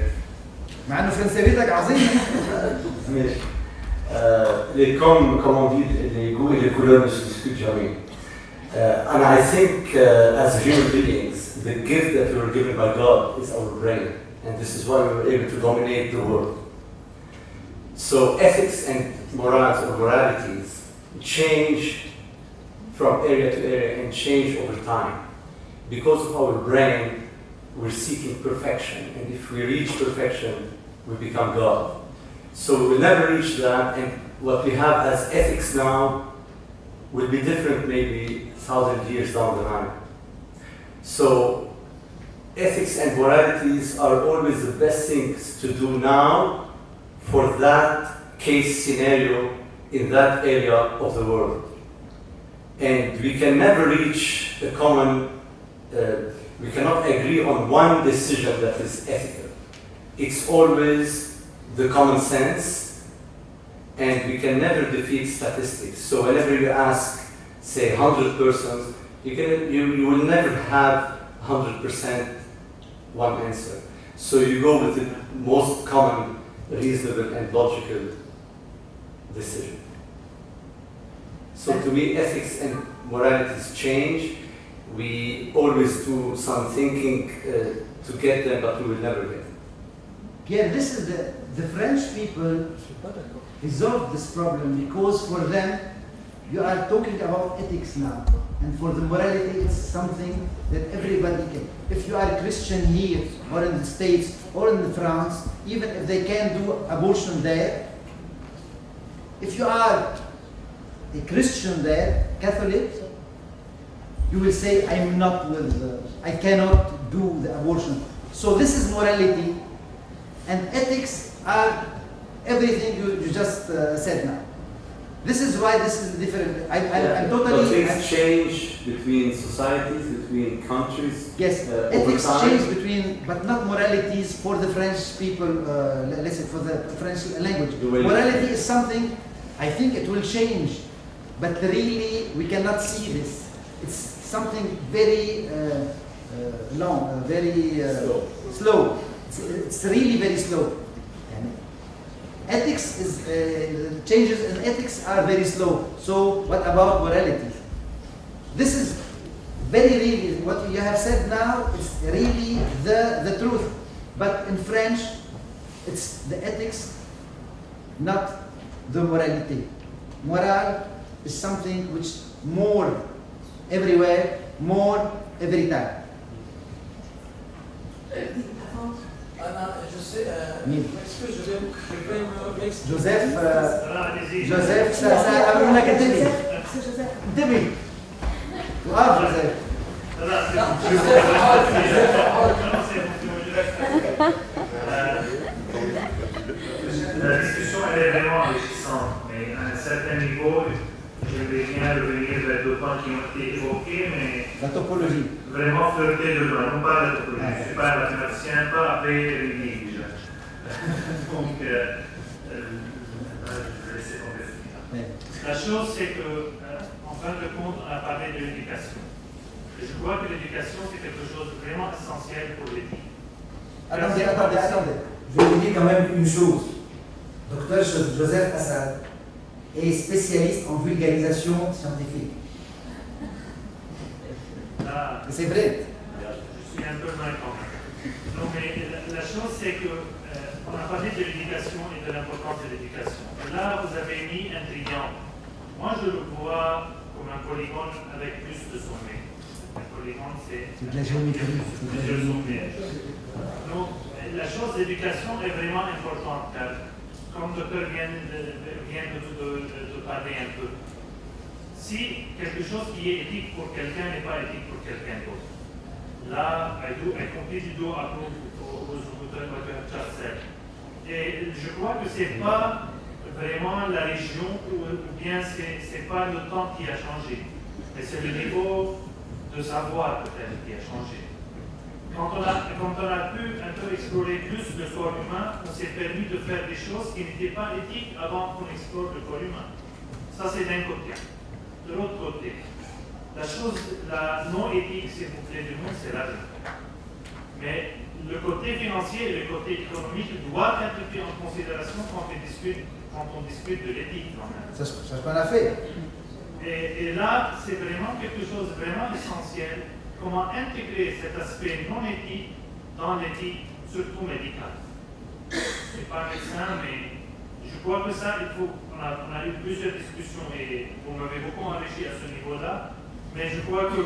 مع انه فرنساويتك عظيم. Et comme on dit, les goûts et les couleurs ne se discutent jamais. And I think as human beings, the gift that we were given by God is our brain. And this is why we were able to dominate the world. So ethics and morals or moralities change from area to area and change over time. Because of our brain, we're seeking perfection. And if we reach perfection, we become God. So we will never reach that. And what we have as ethics now will be different maybe 1,000 years down the line. So ethics and moralities are always the best things to do now for that case scenario in that area of the world. And we can never reach a common, we cannot agree on one decision that is ethical. It's always the common sense, and we can never defeat statistics. So whenever you ask, say, 100 persons, you will never have 100% one answer. So you go with the most common, reasonable, and logical decision. So to me, ethics and moralities change. We always do some thinking to get them, but we will never get them. Pierre, this is the French people resolved this problem because for them, you are talking about ethics now. And for the morality, it's something that everybody can. If you are a Christian here, or in the States, or in France, even if they can do abortion there, if you are a Christian there, Catholic, you will say, I'm not with, I cannot do the abortion. So this is morality, and ethics are everything you just said now. This is why this is different. I'm totally... But things change between societies, between countries. Yes, ethics change between, but not moralities for the French people, let's say for the French language. Morality is something, I think it will change, but really we cannot see this. It's something very long, very slow. It's really very slow. Ethics is, changes in ethics are very slow. So what about morality? This is very really, what you have said now is really the truth. But in French, it's the ethics, not the morality. Moral is something which more everywhere, more every time. Je sais, est-ce que je vais m'expliquer? Joseph, ça on a qu'à dire. C'est Joseph. Demi. Ah, Joseph. La discussion elle est vraiment enrichissante, mais à un certain niveau, j'aimerais bien revenir vers deux points qui ont été évoqués, mais la topologie. Vraiment flirter dedans, non pas la topologie. Je ne suis pas un mathématicien, pas avec religieux. Donc, je vais laisser tomber. La chose, c'est que, en fin de compte, on a parlé de l'éducation. Et je crois que l'éducation, c'est quelque chose de vraiment essentiel pour l'éthique. Attendez. Je vais vous dire quand même une chose. Dr Joseph Assad est spécialiste en vulgarisation scientifique. C'est vrai. Je suis un peu mal convaincu. Non, mais la chose, c'est que on a parlé de l'éducation et de l'importance de l'éducation. Là, vous avez mis un triangle. Moi, je le vois comme un polygone avec plus de sommets. Un polygone, c'est de la géométrie. Donc, la chose d'éducation est vraiment importante, car, comme le docteur vient de parler un peu, si quelque chose qui est éthique pour quelqu'un n'est pas éthique pour quelqu'un d'autre, là, I completely do approve what you just said. Et je crois que ce n'est pas vraiment la région ou bien ce n'est pas le temps qui a changé, mais c'est le niveau de savoir peut-être qui a changé. Quand on a pu un peu explorer plus le corps humain, on s'est permis de faire des choses qui n'étaient pas éthiques avant qu'on explore le corps humain. Ça, c'est d'un côté. De l'autre côté, la non éthique, s'il vous plaît, du monde, c'est la vie. Mais le côté financier et le côté économique doivent être pris en considération quand on discute de l'éthique. C'est ce qu'on a fait. Et là, c'est vraiment quelque chose de vraiment essentiel, comment intégrer cet aspect non éthique dans l'éthique, surtout médicale. Je ne suis pas médecin, mais je crois que ça, il faut. On a eu plusieurs discussions et vous m'avez beaucoup enrichi à ce niveau-là, mais je crois qu'il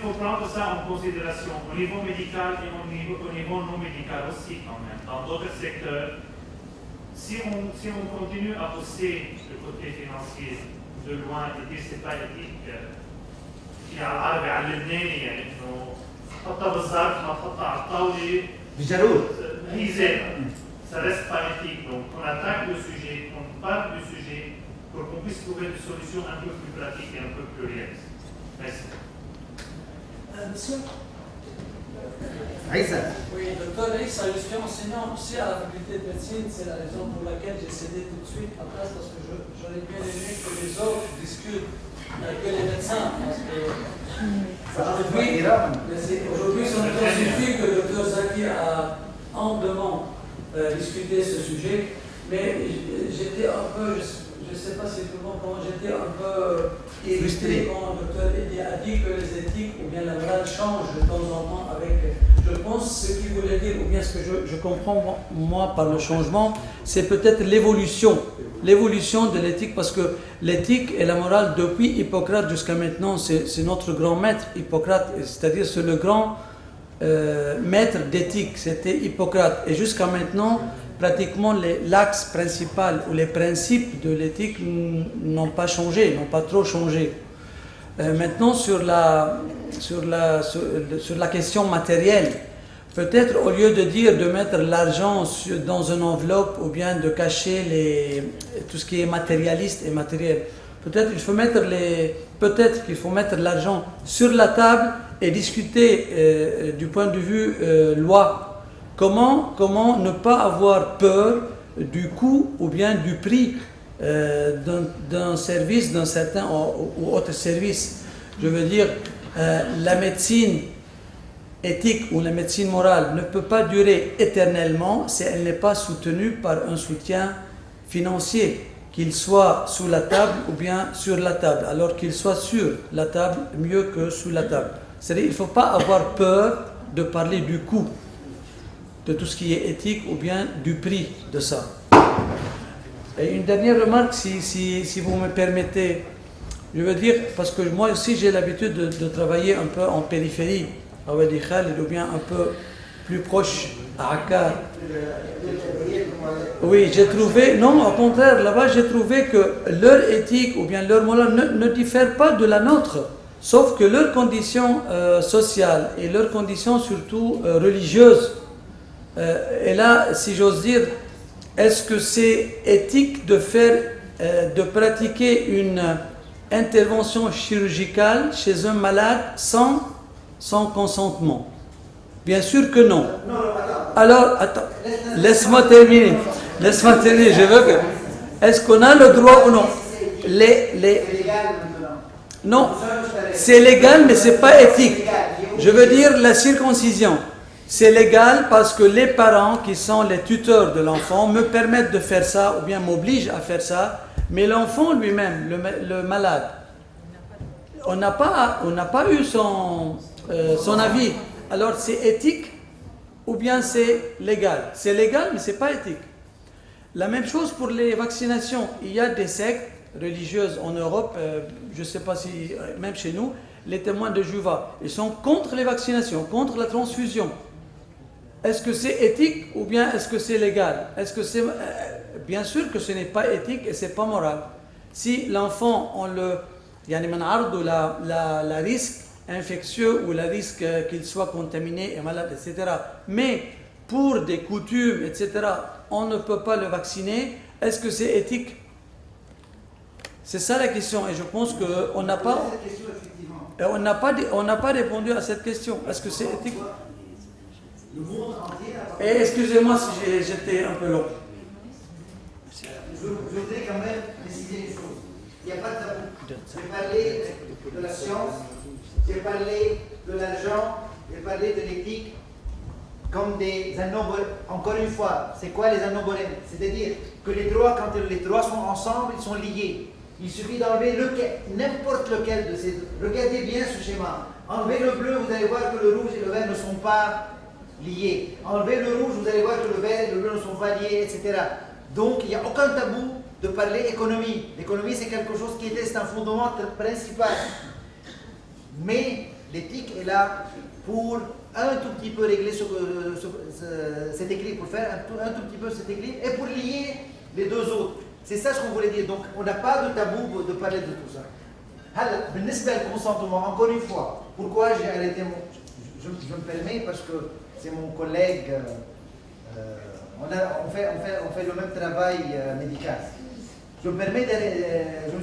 faut prendre ça en considération au niveau médical et au niveau non médical aussi quand même. Dans d'autres secteurs, si on continue à pousser le côté financier de loin et dire que ce n'est pas éthique, ça reste pas éthique. Donc on attaque le sujet, on parle du sujet pour qu'on puisse trouver des solutions un peu plus pratiques et un peu plus réalistes. Merci. Monsieur Aïssa. Oui, docteur Aïssa, je suis enseignant aussi à la faculté de médecine. C'est la raison pour laquelle j'ai cédé tout de suite en place, parce que j'aurais bien aimé que les autres discutent que les médecins. Parce que aujourd'hui, ça ne suffit que le docteur Zaki a amplement discuté ce sujet, mais j'étais un peu, je ne sais pas si tout le monde comprend, j'étais un peu irrité quand le docteur Eddy a dit que les éthiques ou bien la morale changent de temps en temps avec, je pense, ce qu'il voulait dire, ou bien ce que je comprends moi par le changement, c'est peut-être l'évolution de l'éthique, parce que l'éthique et la morale, depuis Hippocrate jusqu'à maintenant, c'est notre grand maître Hippocrate, c'est-à-dire c'est le grand maître d'éthique, c'était Hippocrate. Et jusqu'à maintenant, pratiquement l'axe principal ou les principes de l'éthique n'ont pas changé, n'ont pas trop changé. Maintenant, sur la question matérielle, peut-être au lieu de dire de mettre l'argent dans une enveloppe ou bien de cacher tout ce qui est matérialiste et matériel, peut-être qu'il faut mettre l'argent sur la table et discuter du point de vue loi. Comment ne pas avoir peur du coût ou bien du prix d'un service, d'un certain ou autre service. Je veux dire, la médecine éthique ou la médecine morale ne peut pas durer éternellement si elle n'est pas soutenue par un soutien financier, qu'il soit sous la table ou bien sur la table. Alors qu'il soit sur la table mieux que sous la table. C'est-à-dire qu'il ne faut pas avoir peur de parler du coût de tout ce qui est éthique ou bien du prix de ça. Et une dernière remarque, si vous me permettez, je veux dire, parce que moi aussi j'ai l'habitude de travailler un peu en périphérie, à Wadi Khalid ou bien un peu plus proche à Akkar. Oui, j'ai trouvé, non, au contraire, là-bas j'ai trouvé que leur éthique ou bien leur morale ne diffère pas de la nôtre, sauf que leurs conditions sociales et leurs conditions surtout religieuses. Et là, si j'ose dire, est-ce que c'est éthique de pratiquer une intervention chirurgicale chez un malade sans consentement? Bien sûr que non. Alors, attends, laisse-moi terminer. Je veux que... Est-ce qu'on a le droit ou non? Non, c'est légal, mais c'est pas éthique. Je veux dire la circoncision. C'est légal parce que les parents qui sont les tuteurs de l'enfant me permettent de faire ça ou bien m'obligent à faire ça, mais l'enfant lui-même, le malade, on n'a pas eu son avis. Alors c'est éthique ou bien c'est légal? C'est légal mais c'est pas éthique. La même chose pour les vaccinations. Il y a des sectes religieuses en Europe, je ne sais pas si même chez nous, les témoins de Jéhovah, ils sont contre les vaccinations, contre la transfusion. Est-ce que c'est éthique ou bien est-ce que c'est légal? Est-ce que c'est bien sûr que ce n'est pas éthique et c'est pas moral. Si l'enfant on le la risque infectieux ou le risque qu'il soit contaminé et malade, etc. Mais pour des coutumes, etc., on ne peut pas le vacciner. Est-ce que c'est éthique? C'est ça la question et je pense qu'on n'a pas répondu à cette question. Est-ce que c'est éthique? Et excusez-moi si j'étais un peu long. Je voudrais quand même préciser une chose. Il n'y a pas de tabou. J'ai parlé de la science, j'ai parlé de l'argent, j'ai parlé de l'éthique comme des anneaux. Encore une fois, c'est quoi les anneaux borènes? C'est-à-dire que les droits, quand les droits sont ensemble, ils sont liés. Il suffit d'enlever n'importe lequel de ces deux. Regardez bien ce schéma. Enlevez le bleu, vous allez voir que le rouge et le vert ne sont pas liés. Enlevez le rouge, vous allez voir que le vert et le bleu ne sont pas liés, etc. Donc, il n'y a aucun tabou de parler économie. L'économie, c'est quelque chose qui est un fondement principal. Mais l'éthique est là pour un tout petit peu régler cet équilibre, pour faire un tout petit peu cet équilibre et pour lier les deux autres. C'est ça ce qu'on voulait dire. Donc, on n'a pas de tabou de parler de tout ça. Alors, le consentement, encore une fois, pourquoi j'ai arrêté je me permets parce que c'est mon collègue, on fait le même travail médical. Je me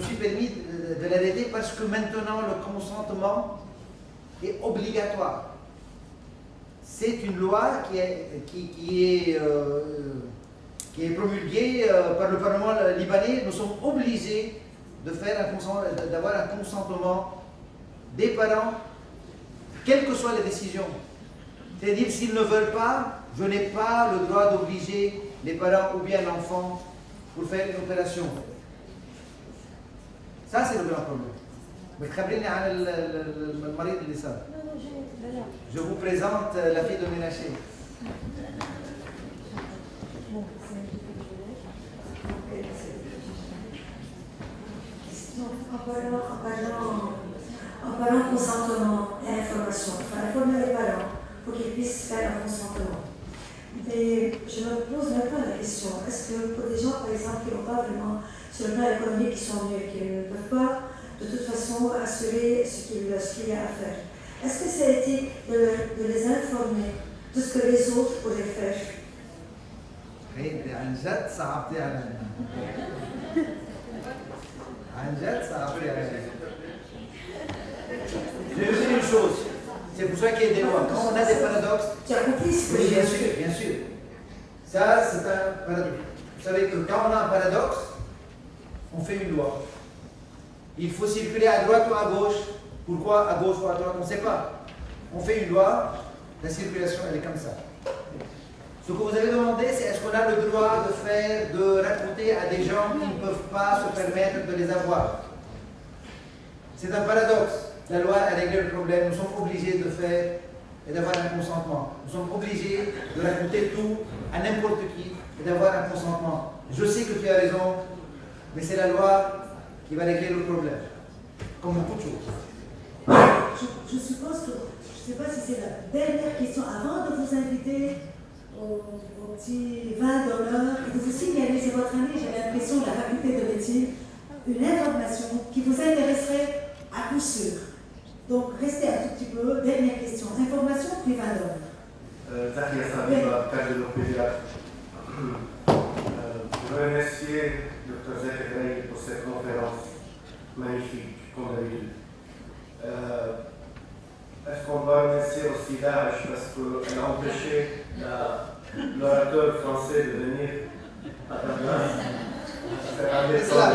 suis permis de l'arrêter parce que maintenant le consentement est obligatoire. C'est une loi qui est promulguée par le Parlement libanais. Nous sommes obligés d'avoir un consentement des parents, quelles que soient les décisions. C'est-à-dire, s'ils ne veulent pas, je n'ai pas le droit d'obliger les parents ou bien l'enfant pour faire une opération. Ça, c'est le grand problème. Je vous présente la fille de Ménaché. En parlant consentement et information, enfin, informer les parents pour qu'ils puissent faire un consentement. Mais je me pose même pas la question, est-ce que pour des gens, par exemple, qui n'ont pas vraiment, sur le plan économique, qui sont mieux, qui ne peuvent pas de toute façon assurer ce qu'il y a à faire, est-ce que c'est éthique de les informer de ce que les autres pourraient faire? Je vais vous dire une chose, c'est pour ça qu'il y a des lois. Quand on a des paradoxes, tu as compris ce que oui, bien sûr, bien sûr. Ça, c'est un paradoxe. Vous savez que quand on a un paradoxe, on fait une loi. Il faut circuler à droite ou à gauche. Pourquoi à gauche ou à droite, on ne sait pas. On fait une loi, la circulation, elle est comme ça. Ce que vous avez demandé, c'est est-ce qu'on a le droit de raconter à des gens qui ne peuvent pas se permettre de les avoir. C'est un paradoxe. La loi a réglé le problème. Nous sommes obligés de faire et d'avoir un consentement. Nous sommes obligés de raconter tout à n'importe qui et d'avoir un consentement. Je sais que tu as raison, mais c'est la loi qui va régler le problème. Comme beaucoup de choses. Je suppose que, je ne sais pas si c'est la dernière question, avant de vous inviter au petit vin d'honneur et de vous signaler, c'est votre année, j'ai l'impression, de la faculté de médecine, une information qui vous intéresserait à coup sûr. Donc, restez un tout petit peu. Dernière question. Information puis vin d'honneur. Zahia Sabiba, cadre de l'OPDA. Je veux remercier Dr. Zahir pour cette conférence magnifique, comme d'habitude. Est-ce qu'on doit remercier aussi Daesh parce qu'elle a empêché l'orateur français de venir à la place faire un effort.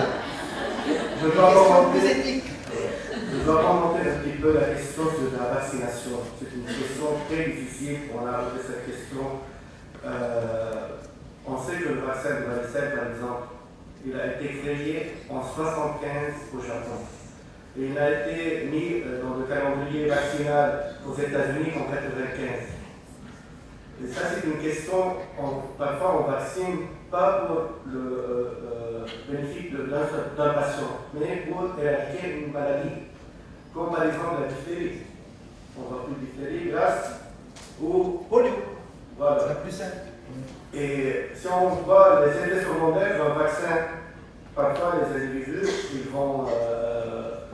Je dois commenter un petit peu la question de la vaccination. C'est une question très difficile. On a abordé cette question. On sait que le vaccin de varicelle, par exemple, il a été créé en 1975 au Japon. Et il a été mis dans le calendrier vaccinal aux États-Unis en 1995. Et ça, c'est une question, parfois on vaccine pas pour le bénéfice d'un patient, mais pour éradiquer une maladie, comme par exemple la diphtérie. On voit plus de diphtérie grâce au polio. Voilà. C'est la plus simple. Et si on voit les effets secondaires d'un vaccin, parfois les individus ils vont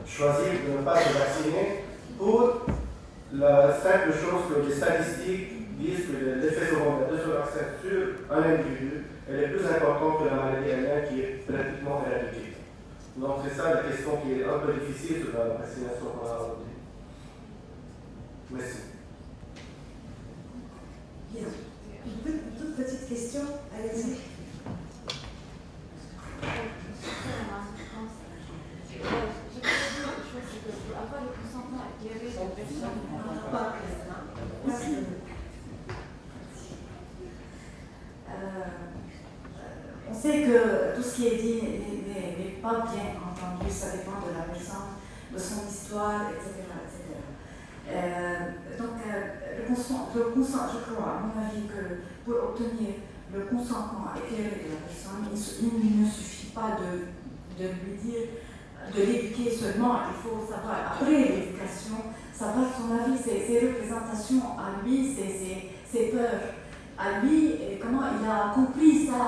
choisir de ne pas se vacciner pour la simple chose que les statistiques disent que l'effet secondaire de ce vaccin sur un individu est plus important que la maladie elle-même qui est pratiquement éradiquée. Donc c'est ça la question qui est un peu difficile sur la vaccination qu'on a abordée. Merci. Bien. Une toute petite question, allez-y. On sait que tout ce qui est dit n'est pas bien entendu, ça dépend de la personne, de son histoire, etc. Donc, je crois, à mon avis, que pour obtenir le consentement éclairé de la personne, il ne suffit pas de lui dire, de l'éduquer seulement, il faut savoir, après l'éducation, savoir son avis, ses représentations à lui, ses peurs à lui, et comment il a compris ça,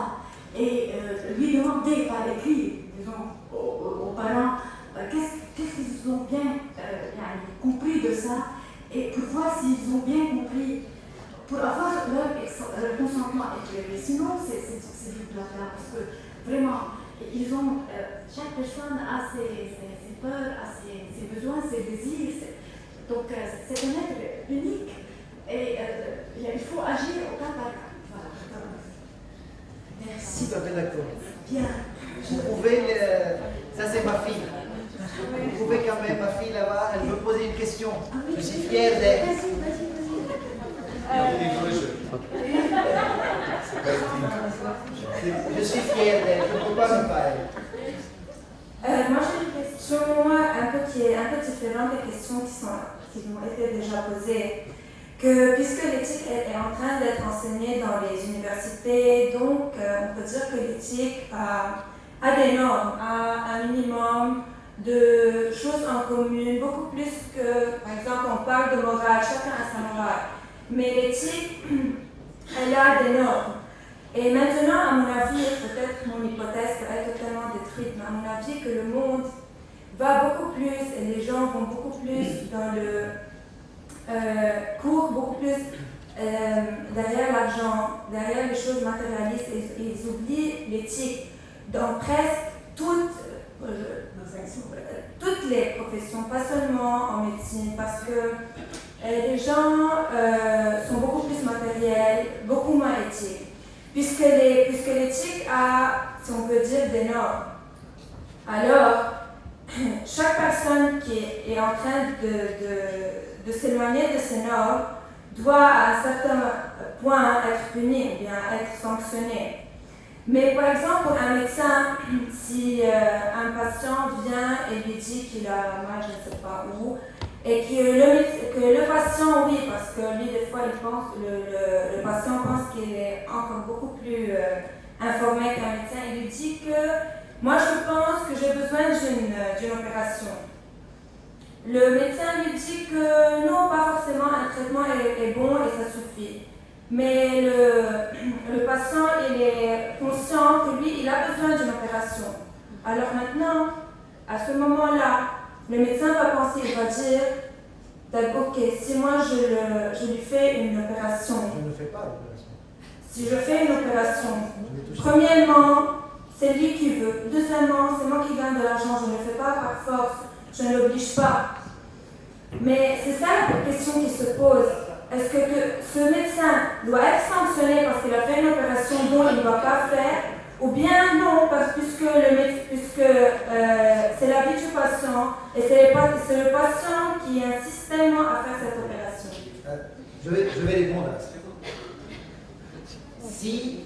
et lui demander par écrit, disons, aux parents, qu'est-ce qu'ils ont bien compris de ça, et pour voir s'ils ont bien compris, pour avoir leur consentement éclairé. Sinon, c'est du blabla, parce que vraiment, ils ont, chaque personne a ses peurs, a ses besoins, ses désirs. Donc, c'est un être unique et il faut agir au cas par cas. Voilà. Merci. Tout à fait d'accord. Bien. Vous pouvez, ça c'est ma fille. Vous pouvez quand même, ma fille là-bas, elle veut poser une question. Je suis fier d'elle. Vas-y. Je suis fier d'elle, je ne peux pas me parler. Moi j'ai une question qui est un peu différente des questions qui m'ont été déjà posées. Que puisque l'éthique est en train d'être enseignée dans les universités, donc on peut dire que l'éthique a des normes, a un minimum de choses en commun, beaucoup plus que, par exemple, on parle de morale, chacun a sa morale. Mais l'éthique, elle a des normes. Et maintenant, à mon avis, peut-être mon hypothèse va être totalement détruite, mais à mon avis, que le monde va beaucoup plus, et les gens vont beaucoup plus dans le cours, beaucoup plus derrière l'argent, derrière les choses matérialistes, et ils oublient l'éthique dans presque toutes les professions, pas seulement en médecine, parce que les gens sont beaucoup plus matériels, beaucoup moins éthiques. Puisque l'éthique a, si on peut dire, des normes. Alors, chaque personne qui est en train de s'éloigner de ces normes doit à un certain point être punie ou bien être sanctionnée. Mais par exemple, pour un médecin, si un patient vient et lui dit qu'il a mal, je ne sais pas où, et que le patient, oui, parce que lui, des fois, le patient pense qu'il est encore beaucoup plus informé qu'un médecin, il lui dit que moi, je pense que j'ai besoin d'une opération. Le médecin lui dit que non, pas forcément, un traitement est bon et ça suffit. Mais le patient, il est conscient que lui, il a besoin d'une opération. Alors maintenant, à ce moment-là, le médecin va penser, il va dire, ok, si moi je lui fais une opération. Je ne fais pas l'opération. Si je fais une opération, premièrement, c'est lui qui veut. Deuxièmement, c'est moi qui gagne de l'argent, je ne le fais pas par force, je ne l'oblige pas. Mais c'est ça la question qui se pose. Est-ce que ce médecin doit être sanctionné parce qu'il a fait une opération dont il ne doit pas faire, ou bien non, puisque c'est la vie du patient et c'est le patient qui insiste tellement à faire cette opération. Je vais répondre à ça. Si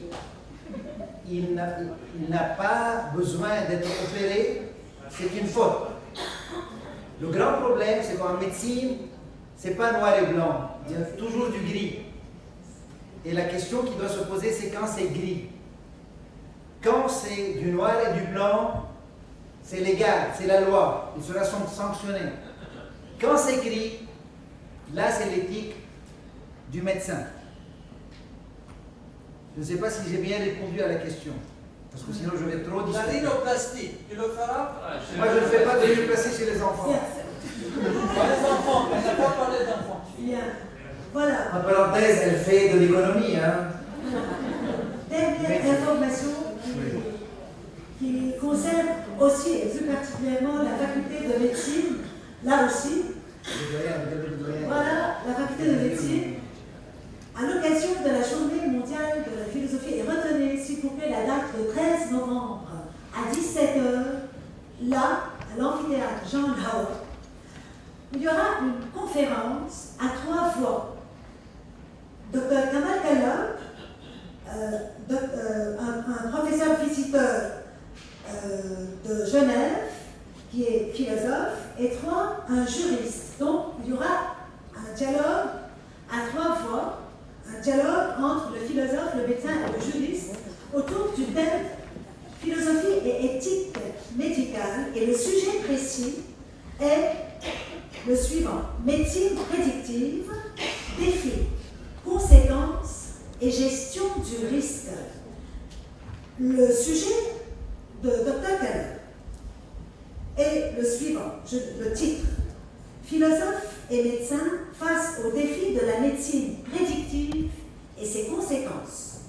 il n'a pas besoin d'être opéré, c'est une faute. Le grand problème, c'est qu'en médecine, c'est pas noir et blanc, il y a toujours du gris. Et la question qui doit se poser, c'est quand c'est gris. Quand c'est du noir et du blanc, c'est légal, c'est la loi, il sera sanctionné. Quand c'est gris, là c'est l'éthique du médecin. Je ne sais pas si j'ai bien répondu à la question, parce que sinon je vais trop discuter. La rhinoplastie, tu le feras? Moi je ne fais pas de rhinoplastie chez les enfants. Pas les enfants, on n'a pas parlé d'enfants. Bien. Voilà. En parenthèse, elle fait de l'économie. Hein. Dernière information qui concerne aussi et plus particulièrement la faculté de médecine, là aussi. Voilà, la faculté de médecine. À l'occasion de la journée mondiale de la philosophie, et retenez s'il vous plaît la date de 13 novembre à 17h, là, à l'amphithéâtre Jean Lao, il y aura une conférence à 3 voix. Dr Kamal Khalab, un professeur visiteur de Genève, qui est philosophe, et 3, un juriste. Donc, il y aura un dialogue à 3 fois, un dialogue entre le philosophe, le médecin et le juriste autour du thème philosophie et éthique médicale. Et le sujet précis est le suivant: médecine prédictive, défis, conséquences et gestion du risque. Le sujet de Dr. Keller est le suivant, le titre: philosophe et médecin face aux défis de la médecine prédictive et ses conséquences.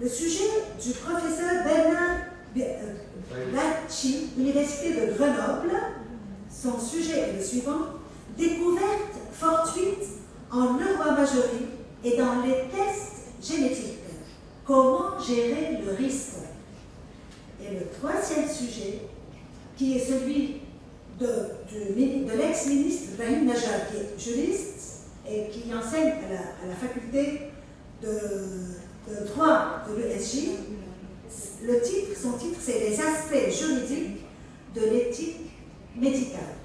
Le sujet du professeur Bernard Bacci, Université de Grenoble, son sujet est le suivant: découverte fortuite en neuroimagerie et dans les tests génétiques. Comment gérer le risque? Et le troisième sujet, qui est celui de l'ex-ministre Brahim Najjar, qui est juriste et qui enseigne à la faculté de droit de l'ESJ. Son titre, c'est les aspects juridiques de l'éthique médicale.